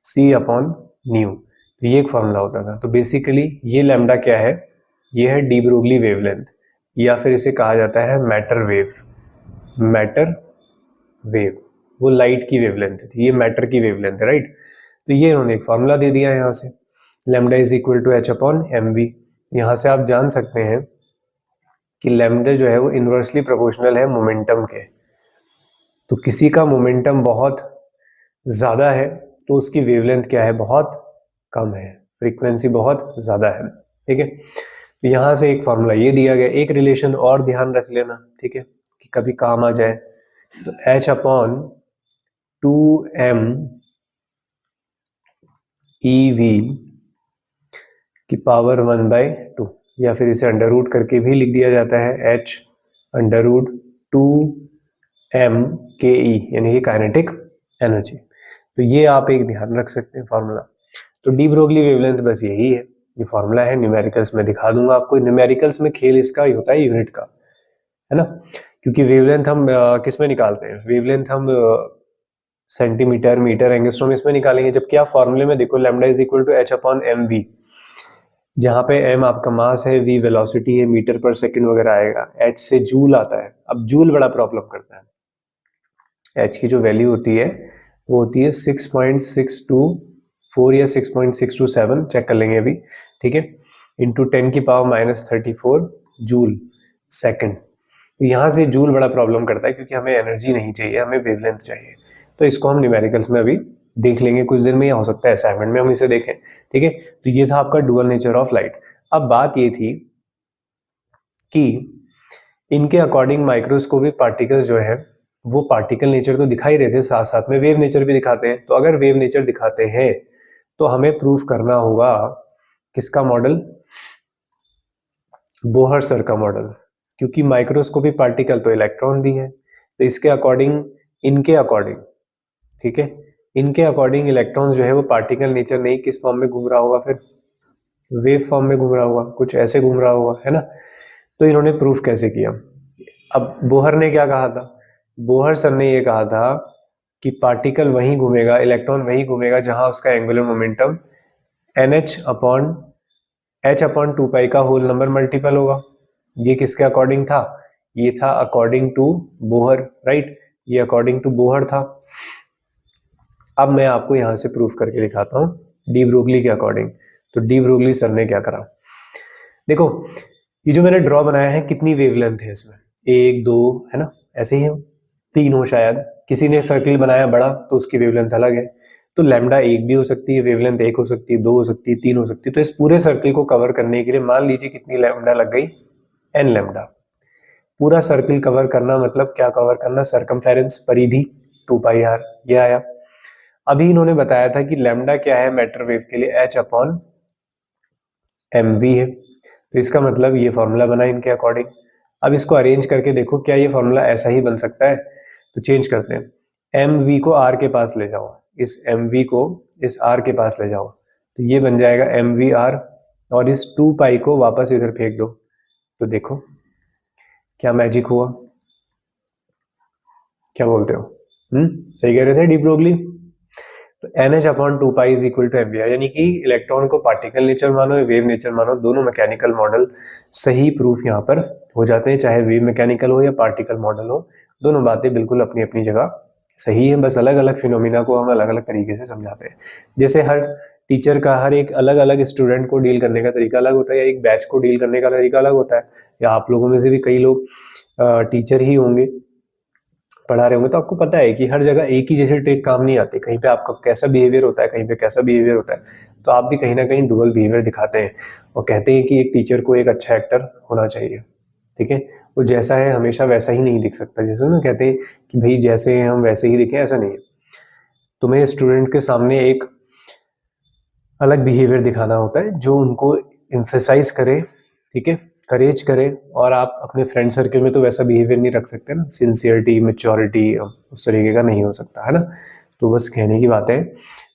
c अपॉन न्यू। तो ये एक फॉर्मूला होता था। तो बेसिकली ये लैम्डा क्या है, ये है डी ब्रोगली वेवलेंथ, या फिर इसे कहा जाता है मैटर वेव। मैटर वेव वो लाइट की वेवलेंथ थी, ये मैटर की वेवलेंथ है, राइट। तो ये इन्होंने एक फॉर्मूला दे दिया यहाँ से, lambda is equal to h upon m v. यहाँ से आप जान सकते हैं कि लैम्डा जो है वो इन्वर्सली प्रोपोर्शनल है मोमेंटम के। तो किसी का मोमेंटम बहुत ज़्यादा है तो उसकी वेवलेंथ क्या है, बहुत कम है, फ्रीक्वेंसी बहुत ज़्यादा है, ठीक है। तो यहाँ से एक फॉर्मूला ये दिया गया। एक रिलेशन और ध्यान रख लेना, ठीक है, कि कभी काम आ जाए। तो h अपॉन 2m EV की पावर 1/2, या फिर इसे अंडर रूट करके भी लिख दिया जाता है, h under root 2m KE, यानी कि काइनेटिक एनर्जी। तो ये आप एक ध्यान रख सकते हैं फॉर्मूला। तो डी ब्रोगली वेवलेंथ बस यही है, ये फॉर्मूला है। न्यूमेरिकल्स में दिखा दूंगा आपको। न्यूमेरिकल्स में खेल इसका ही होता है, यूनिट का, है ना, क्योंकि वेवलेंथ हम किस में निकालते हैं, वेवलेंथ हम सेंटीमीटर, मीटर, एंगस्ट्रॉम इसमें निकालेंगे। जबकि आप फॉर्मूले में देखो lambda is equal to h upon m v, जहां पे m आपका मास है, v वेलोसिटी है, मीटर पर सेकंड वगैरह आएगा, h से जूल आता है। अब जूल बड़ा प्रॉब्लम करता है। h की जो वैल्यू होती है वो होती है 6.624 या 6.627, चेक कर लेंगे अभी, ठीक है, इंटू 10 की पावर -34 जूल सेकंड। तो यहाँ से जूल बड़ा प्रॉब्लम करता है, क्योंकि हमें एनर्जी नहीं चाहिए, हमें वेवलेंथ चाहिए। तो इसको हम न्यूमेरिकल्स में अभी देख लेंगे कुछ दिन में, या हो सकता है असाइनमेंट में हम इसे देखें, ठीक है। तो ये था आपका डुअल नेचर ऑफ लाइट। अब बात ये थी कि इनके अकॉर्डिंग माइक्रोस्कोपिक पार्टिकल्स जो है वो पार्टिकल नेचर तो दिखाई रहे थे, साथ साथ में वेव नेचर भी दिखाते हैं। तो अगर वेव नेचर दिखाते हैं तो हमें प्रूफ करना होगा किसका मॉडल, बोहर सर का मॉडल, क्योंकि माइक्रोस्कोपिक पार्टिकल तो इलेक्ट्रॉन भी है। तो इसके अकॉर्डिंग, इनके अकॉर्डिंग, ठीक है, इनके अकॉर्डिंग इलेक्ट्रॉन्स जो है वो पार्टिकल नेचर नहीं, किस फॉर्म में घूम रहा होगा, फिर वेव फॉर्म में घूम रहा होगा, कुछ ऐसे घूम रहा होगा, है ना। तो इन्होंने प्रूफ कैसे किया। अब बोहर ने क्या कहा था, बोहर सर ने ये कहा था कि पार्टिकल वहीं घूमेगा, इलेक्ट्रॉन वहीं घूमेगा जहां उसका angular momentum NH upon h upon 2 pi का होल नंबर मल्टीपल होगा। ये किसके अकॉर्डिंग था, ये था अकॉर्डिंग टू बोहर, राइट, ये अकॉर्डिंग टू बोहर था। अब मैं आपको यहां से प्रूफ करके दिखाता हूं डी ब्रोगली के अकॉर्डिंग। तो डी ब्रोगली सर ने क्या करा, देखो ये जो मैंने ड्रॉ बनाया है, कितनी वेवलेंथ है इसमें, 1 2, है ना, ऐसे ही है, 3 हो शायद। किसी ने सर्किल बनाया बड़ा तो उसकी वेवलेंथ अलग है। तो लैम्डा 1 भी हो सकती है, वेवलेंथ 1 हो सकती है, 2 हो सकती है, 3 हो सकती है। तो इस पूरे सर्किल को कवर करने के लिए मान लीजिए कितनी लैम्डा लग गई, n लैम्डा। पूरा सर्किल कवर करना मतलब क्या कवर करना, सरकमफेरेंस, परिधि 2 पाई r, ये आया। अभी इन्होंने बताया था कि लैम्डा क्या है मैटर वेव के लिए, h अपॉन एम वी है। तो इसका मतलब ये फॉर्मूला बना इनके अकॉर्डिंग। अब इसको अरेंज करके देखो, क्या ये फॉर्मूला ऐसा ही बन सकता है। तो चेंज करते हैं, एम वी को आर के पास ले जाओ, इस एम वी को इस आर के पास ले जाओ, तो ये बन जाएगा एम वी आर, और इस 2 पाई को वापस इधर फेंक दो। तो देखो क्या मैजिक हुआ, क्या बोलते हो, सही कह रहे थे डी ब्रोगली। तो NH upon 2 pi is equal to m v r, यानी कि इलेक्ट्रॉन को पार्टिकल नेचर मानो या वेव नेचर मानो, दोनों मैकेनिकल मॉडल सही प्रूफ यहाँ पर हो जाते हैं, चाहे वेव मैकेनिकल हो या पार्टिकल मॉडल हो, दोनों बातें बिल्कुल अपनी अपनी जगह सही है। बस अलग अलग फिनोमिना को हम अलग अलग तरीके से समझाते हैं। जैसे हर टीचर का हर एक अलग अलग स्टूडेंट को डील करने का तरीका अलग होता है, या एक बैच को डील करने का तरीका अलग होता है, या आप लोगों में से भी कई लोग टीचर ही होंगे, पढ़ा रहे होंगे, तो आपको पता है कि हर जगह एक ही जैसे ट्रिक काम नहीं आती। कहीं पे आपका कैसा बिहेवियर होता है, कहीं पे कैसा बिहेवियर होता है। तो आप भी कहीं ना कहीं डुअल बिहेवियर दिखाते हैं, और कहते हैं कि एक टीचर को एक अच्छा एक्टर होना चाहिए, ठीक है। वो जैसा है हमेशा वैसा ही नहीं दिख सकता, जैसे ना कहते हैं कि भाई जैसे हम वैसे ही दिखें, ऐसा नहीं है। तुम्हें स्टूडेंट के सामने एक अलग बिहेवियर दिखाना होता है जो उनको एम्फेसाइज करे, ठीक है, करेज करे। और आप अपने फ्रेंड सर्कल में तो वैसा बिहेवियर नहीं रख सकते ना, सिंसियरिटी, मेच्योरिटी उस तरीके का नहीं हो सकता, है ना। तो बस कहने की बात है,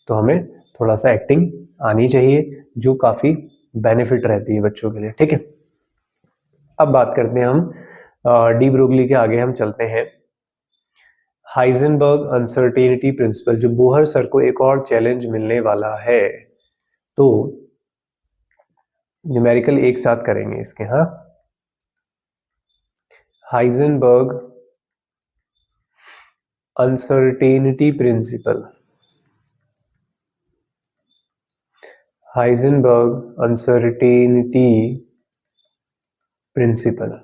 तो हमें थोड़ा सा एक्टिंग आनी चाहिए, जो काफी बेनिफिट रहती है बच्चों के लिए, ठीक है। अब बात करते हैं हम डी ब्रोगली के आगे हम चलते हैं। हाइजेनबर्ग अनसर्टेनिटी प्रिंसिपल, जो बोहर सर को एक और चैलेंज मिलने वाला है, तो न्यूमेरिकल एक साथ करेंगे इसके, हाँ। Heisenberg uncertainty principle, Heisenberg uncertainty principle.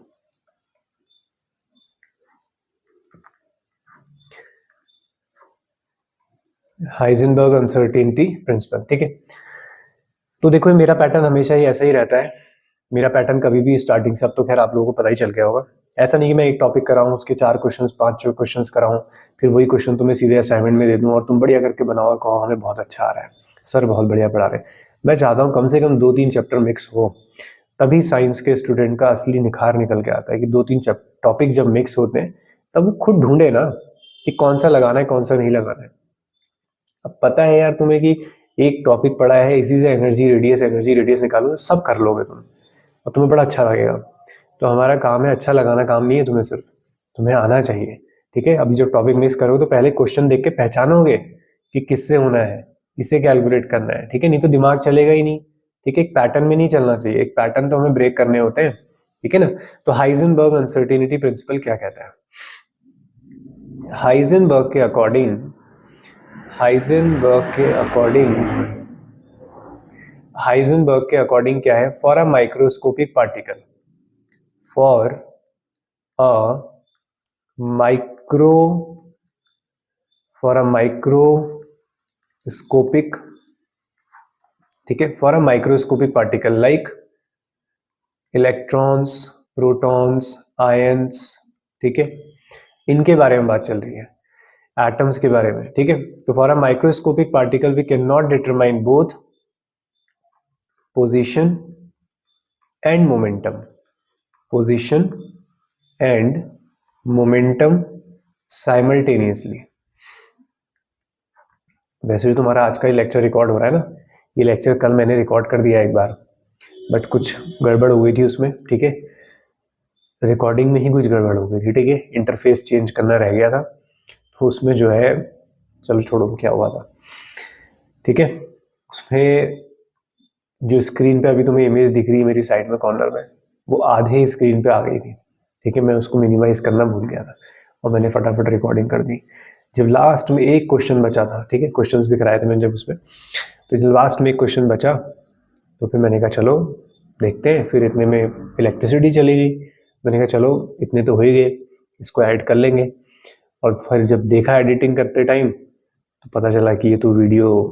Heisenberg uncertainty principle, ठीक है। तो देखो मेरा पैटर्न हमेशा ही ऐसा ही रहता है। मेरा पैटर्न कभी भी स्टार्टिंग से, अब तो खैर आप लोगों को पता ही चल गया होगा, ऐसा नहीं कि मैं एक टॉपिक कर रहा हूँ उसके 4 क्वेश्चंस 5 क्वेश्चंस कराऊँ, फिर वही क्वेश्चन तुम्हें सीधे असाइनमेंट में दे दूँ और तुम बढ़िया करके बनाओ और कहो हमें बहुत अच्छा आ रहा है, सर बहुत बढ़िया पढ़ा रहे हैं। मैं चाहता हूँ कम से कम 2-3 चैप्टर मिक्स हो, तभी साइंस के स्टूडेंट का असली निखार निकल के आता है कि 2-3 टॉपिक जब मिक्स होते हैं तब वो खुद ढूंढे ना कि कौन सा लगाना है कौन सा नहीं लगाना है। अब पता है यार तुम्हें कि एक टॉपिक पढ़ा है, इसी से एनर्जी रेडियस निकालो, सब कर लोगे तुम और तुम्हें बड़ा अच्छा लगेगा। तो हमारा काम है अच्छा लगाना, काम नहीं है तुम्हें, सिर्फ तुम्हें आना चाहिए, ठीक है। अभी जब टॉपिक मिक्स करोगे तो पहले क्वेश्चन देख के पहचानोगे कि किससे होना है, किससे कैलकुलेट करना है, ठीक है, नहीं तो दिमाग चलेगा ही नहीं, ठीक है। एक पैटर्न में नहीं चलना चाहिए, एक पैटर्न तो हमें ब्रेक करने होते हैं, ठीक है ना। तो हाइजेनबर्ग अनसर्टेनिटी प्रिंसिपल क्या कहता है? हाइजेनबर्ग के अकॉर्डिंग हाइजेनबर्ग के अकॉर्डिंग क्या है? For a microscopic particle, for a micro for a microscopic, ठीक है, for a microscopic particle like electrons, protons, ions, ठीक है, इनके बारे में बात चल रही है, एटम्स के बारे में, ठीक है। तो for a microscopic particle we can not determine both position and momentum, position and momentum simultaneously. वैसे जो तुम्हारा आज का ही लेक्चर रिकॉर्ड हो रहा है ना, ये लेक्चर कल मैंने रिकॉर्ड कर दिया एक बार, बट कुछ गड़बड़ हो गई थी उसमें, ठीक है, रिकॉर्डिंग में ही कुछ गड़बड़ हो गई थी, ठीक है, इंटरफेस चेंज करना रह गया था, तो उसमें जो है, चलो छोड़ो क्या हुआ था, ठीक है। उसमें जो स्क्रीन पे अभी तुम्हें इमेज दिख रही है मेरी साइड में कॉर्नर में, वो आधे स्क्रीन पे आ गई थी, ठीक है, मैं उसको मिनिमाइज करना भूल गया था और मैंने फटाफट रिकॉर्डिंग कर दी। जब लास्ट में एक क्वेश्चन बचा था, ठीक है, क्वेश्चंस भी कराए थे मैंने जब उसमें, तो जब लास्ट में एक क्वेश्चन बचा तो फिर मैंने कहा चलो देखते हैं, फिर इतने में इलेक्ट्रिसिटी चली गई, मैंने कहा चलो इतने तो हो ही गए, इसको ऐड कर लेंगे, और फिर जब देखा एडिटिंग करते टाइम तो पता चला कि ये तो वीडियो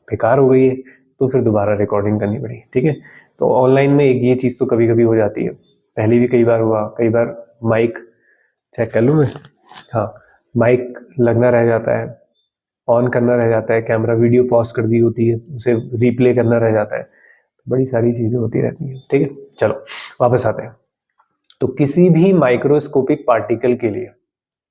बेकार हो गई है, तो फिर दोबारा रिकॉर्डिंग करनी पड़ी, ठीक है। तो ऑनलाइन में एक ये चीज़ तो कभी कभी हो जाती है, पहले भी कई बार हुआ, कई बार माइक चेक कर लूँ मैं, हाँ, माइक लगना रह जाता है, ऑन करना रह जाता है, कैमरा वीडियो पॉज कर दी होती है, उसे रिप्ले करना रह जाता है, बड़ी सारी चीज़ें होती रहती हैं, ठीक है। चलो वापस आते हैं। तो किसी भी माइक्रोस्कोपिक पार्टिकल के लिए,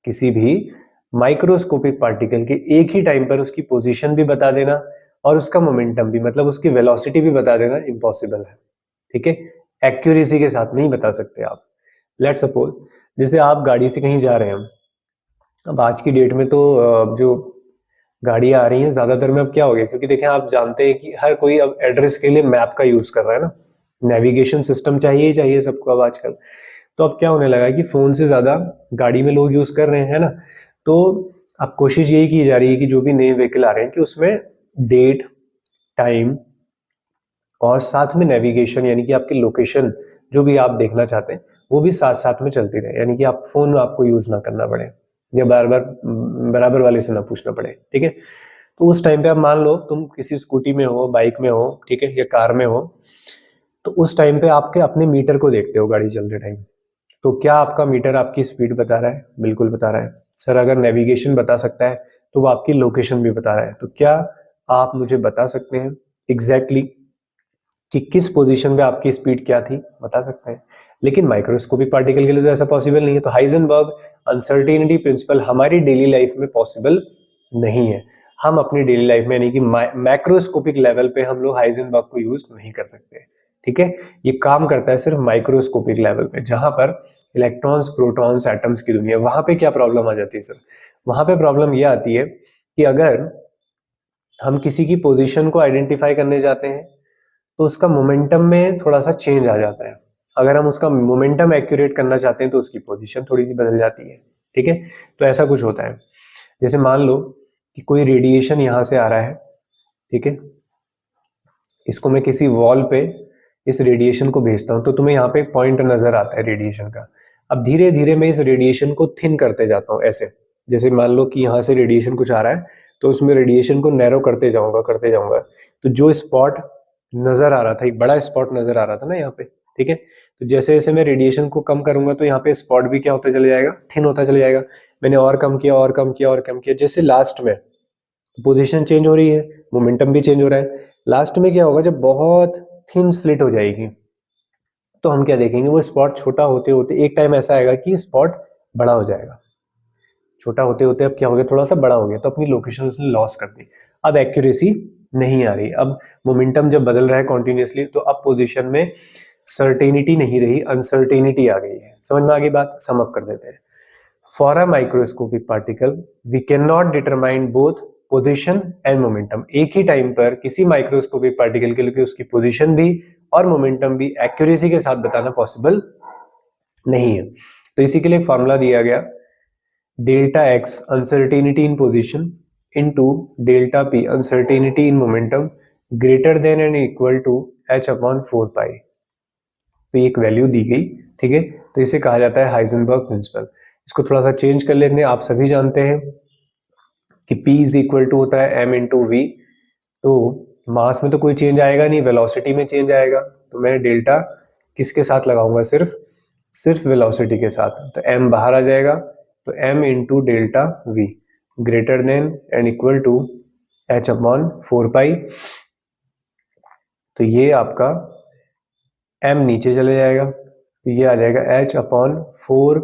किसी भी माइक्रोस्कोपिक पार्टिकल के एक ही टाइम पर उसकी पोजीशन भी बता देना और उसका मोमेंटम भी, मतलब उसकी वेलोसिटी भी बता देना, इम्पॉसिबल है, ठीक है। एक्यूरेसी के साथ नहीं बता सकते आप। लेट्स सपोज जैसे आप गाड़ी से कहीं जा रहे हैं, अब आज की डेट में तो जो गाड़ियां आ रही हैं ज्यादातर में, अब क्या हो गया, क्योंकि देखें आप जानते हैं कि हर कोई अब एड्रेस के लिए मैप का यूज कर रहा है ना, नेविगेशन सिस्टम चाहिए ही चाहिए सबको अब आजकल। तो अब क्या होने लगा है कि फोन से ज्यादा गाड़ी में लोग यूज कर रहे हैं ना, तो अब कोशिश यही की जा रही है कि जो भी नए व्हीकल आ रहे हैं कि उसमें डेट, टाइम और साथ में नेविगेशन, यानी कि आपकी लोकेशन जो भी आप देखना चाहते हैं वो भी साथ साथ में चलती रहे, यानी कि आप फोन आपको यूज ना करना पड़े या बार बार बराबर वाले से ना पूछना पड़े, ठीक है। तो उस टाइम पे आप मान लो तुम किसी स्कूटी में हो, बाइक में हो, ठीक है, या कार में हो, तो उस टाइम पे आपके अपने मीटर को देखते हो गाड़ी चलते टाइम, तो क्या आपका मीटर आपकी स्पीड बता रहा है? बिल्कुल बता रहा है। सर अगर नेविगेशन बता सकता है तो वो आपकी लोकेशन भी बता रहा है, तो क्या आप मुझे बता सकते हैं एग्जैक्टली कि किस पोजीशन पे आपकी स्पीड क्या थी? बता सकते हैं, लेकिन माइक्रोस्कोपिक पार्टिकल के लिए तो ऐसा पॉसिबल नहीं है। तो हाइजेनबर्ग अनसर्टेनिटी प्रिंसिपल हमारी डेली लाइफ में पॉसिबल नहीं है। हम अपनी डेली लाइफ में यानी कि मैक्रोस्कोपिक लेवल पे हम लोग हाइजेनबर्ग को यूज नहीं कर सकते, ठीक है। ये काम करता है सिर्फ माइक्रोस्कोपिक लेवल पे, जहां पर इलेक्ट्रॉन्स, प्रोटॉन्स, एटम्स की दुनिया, वहां पे क्या प्रॉब्लम आ जाती है सर? वहां पे प्रॉब्लम ये आती है कि अगर हम किसी की पोजीशन को आइडेंटिफाई करने जाते हैं तो उसका मोमेंटम में थोड़ा सा चेंज आ जाता है। अगर हम उसका मोमेंटम एक्यूरेट करना चाहते हैं तो उसकी पोजीशन थोड़ी सी बदल जाती है, ठीक है। तो ऐसा कुछ होता है, जैसे मान लो कि कोई रेडिएशन यहाँ से आ रहा है, ठीक है, इसको मैं किसी वॉल पे इस रेडिएशन को भेजता हूँ, तो तुम्हें यहाँ पे एक पॉइंट नजर आता है रेडिएशन का। अब धीरे धीरे मैं इस रेडिएशन को थिन करते जाता हूँ ऐसे, जैसे मान लो कि यहाँ से रेडिएशन कुछ आ रहा है, तो उसमें रेडिएशन को नैरो करते जाऊंगा। तो जो स्पॉट नजर आ रहा था, एक बड़ा स्पॉट नजर आ रहा था ना यहाँ पे, ठीक है, तो जैसे जैसे मैं रेडिएशन को कम करूंगा तो यहाँ पे स्पॉट भी क्या होता चला जाएगा, थिन होता चला जाएगा। मैंने और कम किया और कम किया और कम किया, जैसे लास्ट में पोजीशन चेंज हो रही है, मोमेंटम भी चेंज हो रहा है। लास्ट में क्या होगा, जब बहुत थिन स्लिट हो जाएगी तो हम क्या देखेंगे, वो स्पॉट छोटा होते होते एक टाइम ऐसा आएगा कि स्पॉट बड़ा हो जाएगा। छोटा होते होते अब क्या हो गया, थोड़ा सा बड़ा हो गया, तो अपनी लोकेशन उसने लॉस कर दी। अब एक्यूरेसी नहीं आ रही, अब मोमेंटम जब बदल रहा है कॉन्टिन्यूसली, तो अब पोजीशन में सर्टेनिटी नहीं रही, अनसर्टेनिटी आ गई है। समझ में आ गई बात, सम अप कर देते हैं। For a microscopic particle we can not determine both position and momentum. एक ही टाइम पर किसी माइक्रोस्कोपिक पार्टिकल के लिए उसकी पोजीशन भी और मोमेंटम भी एक्यूरेसी के साथ बताना पॉसिबल नहीं है। तो इसी के लिए एक फॉर्मूला दिया गया, delta x uncertainty in position into delta p uncertainty in momentum greater than and equal to h upon 4 pi. तो ये एक वैल्यू दी गई, ठीक है, तो इसे कहा जाता है हाइजेनबर्ग प्रिंसिपल। इसको थोड़ा सा चेंज कर लेते हैं। आप सभी जानते हैं कि P इज इक्वल टू होता है m इंटू वी, तो मास में तो कोई चेंज आएगा नहीं, वेलोसिटी में चेंज आएगा। तो मैं डेल्टा किसके साथ लगाऊंगा, सिर्फ वेलोसिटी के साथ, तो m बाहर आ जाएगा, तो m into delta v greater than and equal to h upon 4 pi. तो ये आपका m नीचे चले जाएगा, तो ये आ जाएगा h अपॉन 4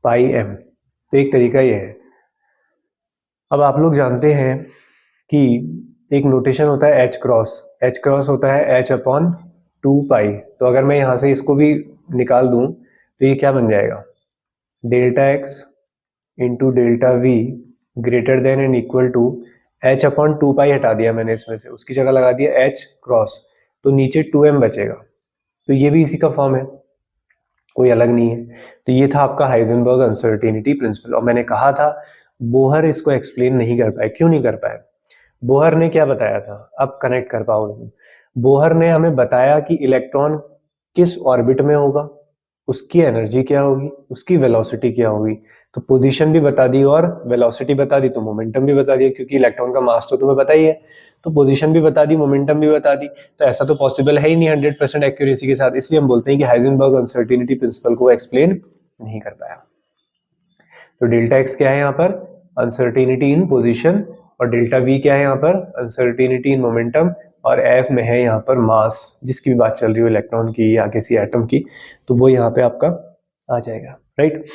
पाई m। तो एक तरीका ये है। अब आप लोग जानते हैं कि एक नोटेशन होता है h क्रॉस होता है h अपॉन 2 पाई। तो अगर मैं यहाँ से इसको भी निकाल दूं तो ये क्या बन जाएगा, delta x into delta v greater than and equal to h upon 2 pi हटा दिया मैंने इसमें से, उसकी जगह लगा दिया h क्रॉस, तो नीचे 2m बचेगा। तो ये भी इसी का फॉर्म है, कोई अलग नहीं है। तो ये था आपका हाइजेनबर्ग अनसर्टेनिटी प्रिंसिपल। और मैंने कहा था बोहर इसको एक्सप्लेन नहीं कर पाए। क्यों नहीं कर पाए, बोहर ने क्या बताया था, अब कनेक्ट कर पाओगे। बोहर ने हमें बताया कि इलेक्ट्रॉन किस ऑर्बिट में होगा, उसकी एनर्जी क्या होगी, उसकी वेलोसिटी क्या होगी। तो पोजीशन भी बता दी और वेलोसिटी बता दी, तो मोमेंटम भी बता दिया, क्योंकि इलेक्ट्रॉन का मास तो तुम्हें पता ही है। तो पोजीशन भी बता दी, मोमेंटम भी बता दी, तो ऐसा तो पॉसिबल है ही नहीं 100% एक्यूरेसी के साथ। इसलिए हम बोलते हैं कि हाइजेनबर्ग अनसर्टेनिटी प्रिंसिपल को एक्सप्लेन नहीं कर पाया। तो डेल्टा एक्स क्या है यहाँ पर, अनसर्टेनिटी इन पोजीशन, और डेल्टा वी क्या है यहाँ पर, अनसर्टेनिटी इन मोमेंटम, और एफ में है यहाँ पर मास, जिसकी भी बात चल रही हो इलेक्ट्रॉन की या किसी एटम की, तो वो यहाँ पे आपका आ जाएगा, राइट।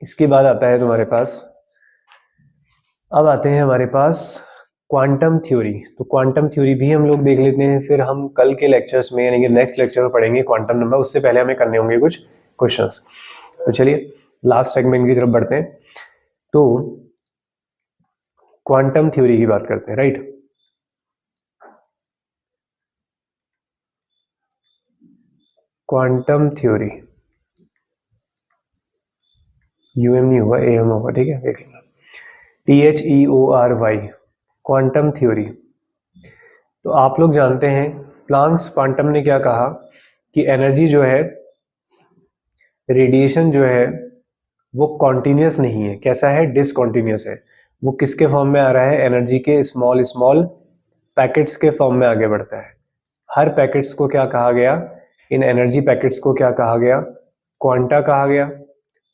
इसके बाद आता है तुम्हारे पास, अब आते हैं हमारे पास क्वांटम थ्योरी। तो क्वांटम थ्योरी भी हम लोग देख लेते हैं, फिर हम कल के लेक्चर्स में यानी कि नेक्स्ट लेक्चर में पढ़ेंगे क्वांटम नंबर। उससे पहले हमें करने होंगे कुछ क्वेश्चंस। तो चलिए लास्ट सेगमेंट की तरफ बढ़ते हैं। तो क्वांटम थ्योरी की बात करते हैं, राइट। क्वांटम थ्योरी, यूएम नहीं होगा, एएम होगा, ठीक है, देख लेना, THEORY, क्वांटम थ्योरी। तो आप लोग जानते हैं प्लांक्स क्वांटम ने क्या कहा कि एनर्जी जो है, रेडिएशन जो है, वो कॉन्टिन्यूस नहीं है। कैसा है, डिसकॉन्टिन्यूस है। वो किसके फॉर्म में आ रहा है, एनर्जी के स्मॉल स्मॉल पैकेट्स के फॉर्म में आगे बढ़ता है। हर पैकेट्स को क्या कहा गया, इन एनर्जी पैकेट्स को क्या कहा गया, क्वांटा कहा गया।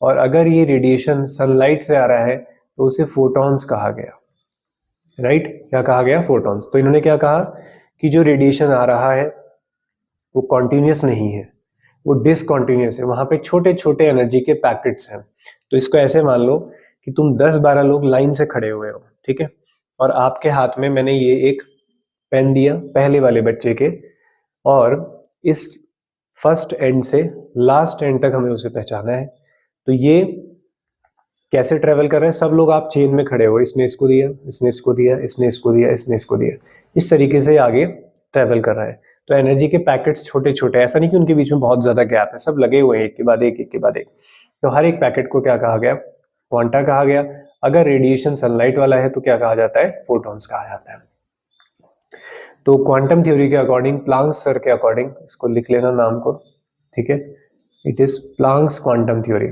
और अगर ये रेडिएशन सनलाइट से आ रहा है तो उसे फोटॉन्स कहा गया, राइट। क्या कहा गया, फोटॉन्स। तो इन्होंने क्या कहा कि जो रेडिएशन आ रहा है वो कॉन्टिन्यूस नहीं है, वो डिसकॉन्टिन्यूस है। वहां पे छोटे छोटे एनर्जी के पैकेट्स हैं। तो इसको ऐसे मान लो कि तुम 10-12 लोग लाइन से खड़े हुए हो, ठीक है, और आपके हाथ में मैंने ये एक पेन दिया पहले वाले बच्चे के, और इस फर्स्ट एंड से लास्ट एंड तक हमें उसे पहचाना है। तो ये कैसे ट्रेवल कर रहे हैं, सब लोग आप चेन में खड़े हो, इसने इसको दिया, इसने इसको दिया, इसने इसको दिया, इसने इसको दिया, इस तरीके से आगे ट्रेवल कर रहा है। तो एनर्जी के पैकेट्स छोटे छोटे, ऐसा नहीं कि उनके बीच में बहुत ज्यादा गैप है, सब लगे हुए हैं एक के बाद एक, एक के बाद एक। तो हर एक पैकेट को क्या कहा गया, क्वांटा कहा गया। अगर रेडिएशन सनलाइट वाला है तो क्या कहा जाता है, फोटॉन्स कहा जाता है। तो क्वांटम थ्योरी के अकॉर्डिंग, प्लांक्स सर के अकॉर्डिंग, इसको लिख लेना नाम को, ठीक है, it is Planck's quantum theory.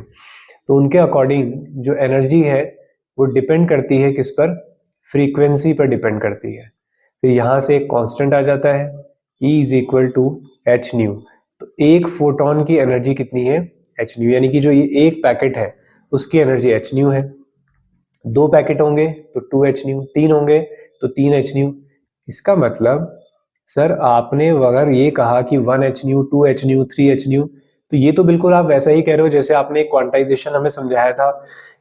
तो उनके अकॉर्डिंग जो एनर्जी है वो डिपेंड करती है किस पर, फ्रीक्वेंसी पर डिपेंड करती है। फिर यहाँ से एक कांस्टेंट आ जाता है, E is equal to h nu. तो एक फोटोन की एनर्जी कितनी है, एच न्यू, यानी कि जो ये एक पैकेट है उसकी एनर्जी एच न्यू है। 2 पैकेट होंगे तो 2 एच न्यू, 3 होंगे तो 3 एच न्यू। इसका मतलब सर आपने अगर ये कहा कि 1 H new, 2 H new, 3 H nu, तो ये तो बिल्कुल आप वैसा ही कह रहे हो जैसे आपने क्वांटाइजेशन हमें समझाया था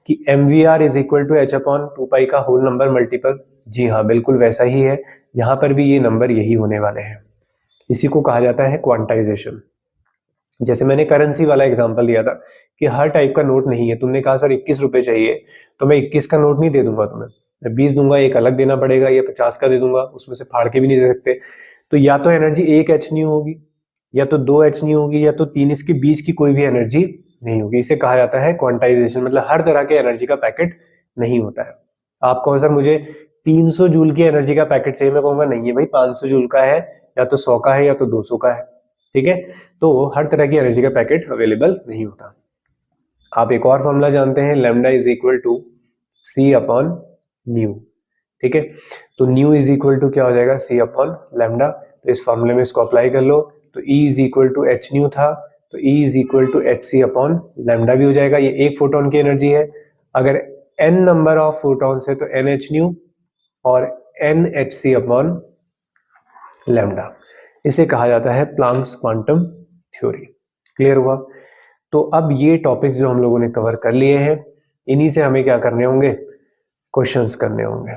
कि mvr is equal to h upon 2 pi का होल नंबर मल्टीपल। जी हाँ, बिल्कुल वैसा ही है, यहाँ पर भी ये नंबर यही होने वाले हैं। इसी को कहा जाता है क्वांटाइजेशन। जैसे मैंने करेंसी वाला एग्जांपल दिया था कि हर टाइप का नोट नहीं है। तुमने कहा सर 21 रुपए चाहिए, तो मैं 21 का नोट नहीं दे दूंगा तुम्हें, मैं 20 दूंगा, एक अलग देना पड़ेगा, या 50 का दे दूंगा, उसमें से फाड़ के भी नहीं दे सकते। तो या तो एनर्जी 1 एच न्यू होगी, या तो 2 एच न्यू होगी, या तो 3, इसके बीच की कोई भी एनर्जी नहीं होगी। इसे कहा जाता है क्वांटाइजेशन। मतलब हर तरह के एनर्जी का पैकेट नहीं होता है। आप कहो सर मुझे 300 जूल की एनर्जी का पैकेट चाहिए, मैं कहूंगा नहीं है भाई, 500 जूल का है, या तो 100 का है, या तो 200 का है, ठीक है। तो हर तरह की एनर्जी का पैकेट अवेलेबल नहीं होता। आप एक और फॉर्मूला जानते हैं, lambda is equal to c upon nu, ठीक है। तो न्यू इज इक्वल टू क्या हो जाएगा, सी अपॉन लैम्डा। तो इस फॉर्मूले में इसको अप्लाई कर लो, तो E is equal to h nu था, तो E is equal to h c upon lambda भी हो जाएगा। ये एक फोटोन की एनर्जी है, अगर n नंबर ऑफ फोटॉन्स है तो n एच न्यू और n h c upon lambda. इसे कहा जाता है प्लांक्स क्वांटम थ्योरी। क्लियर हुआ? तो अब ये टॉपिक्स जो हम लोगों ने कवर कर लिए हैं, इन्हीं से हमें क्या करने होंगे, क्वेश्चंस करने होंगे।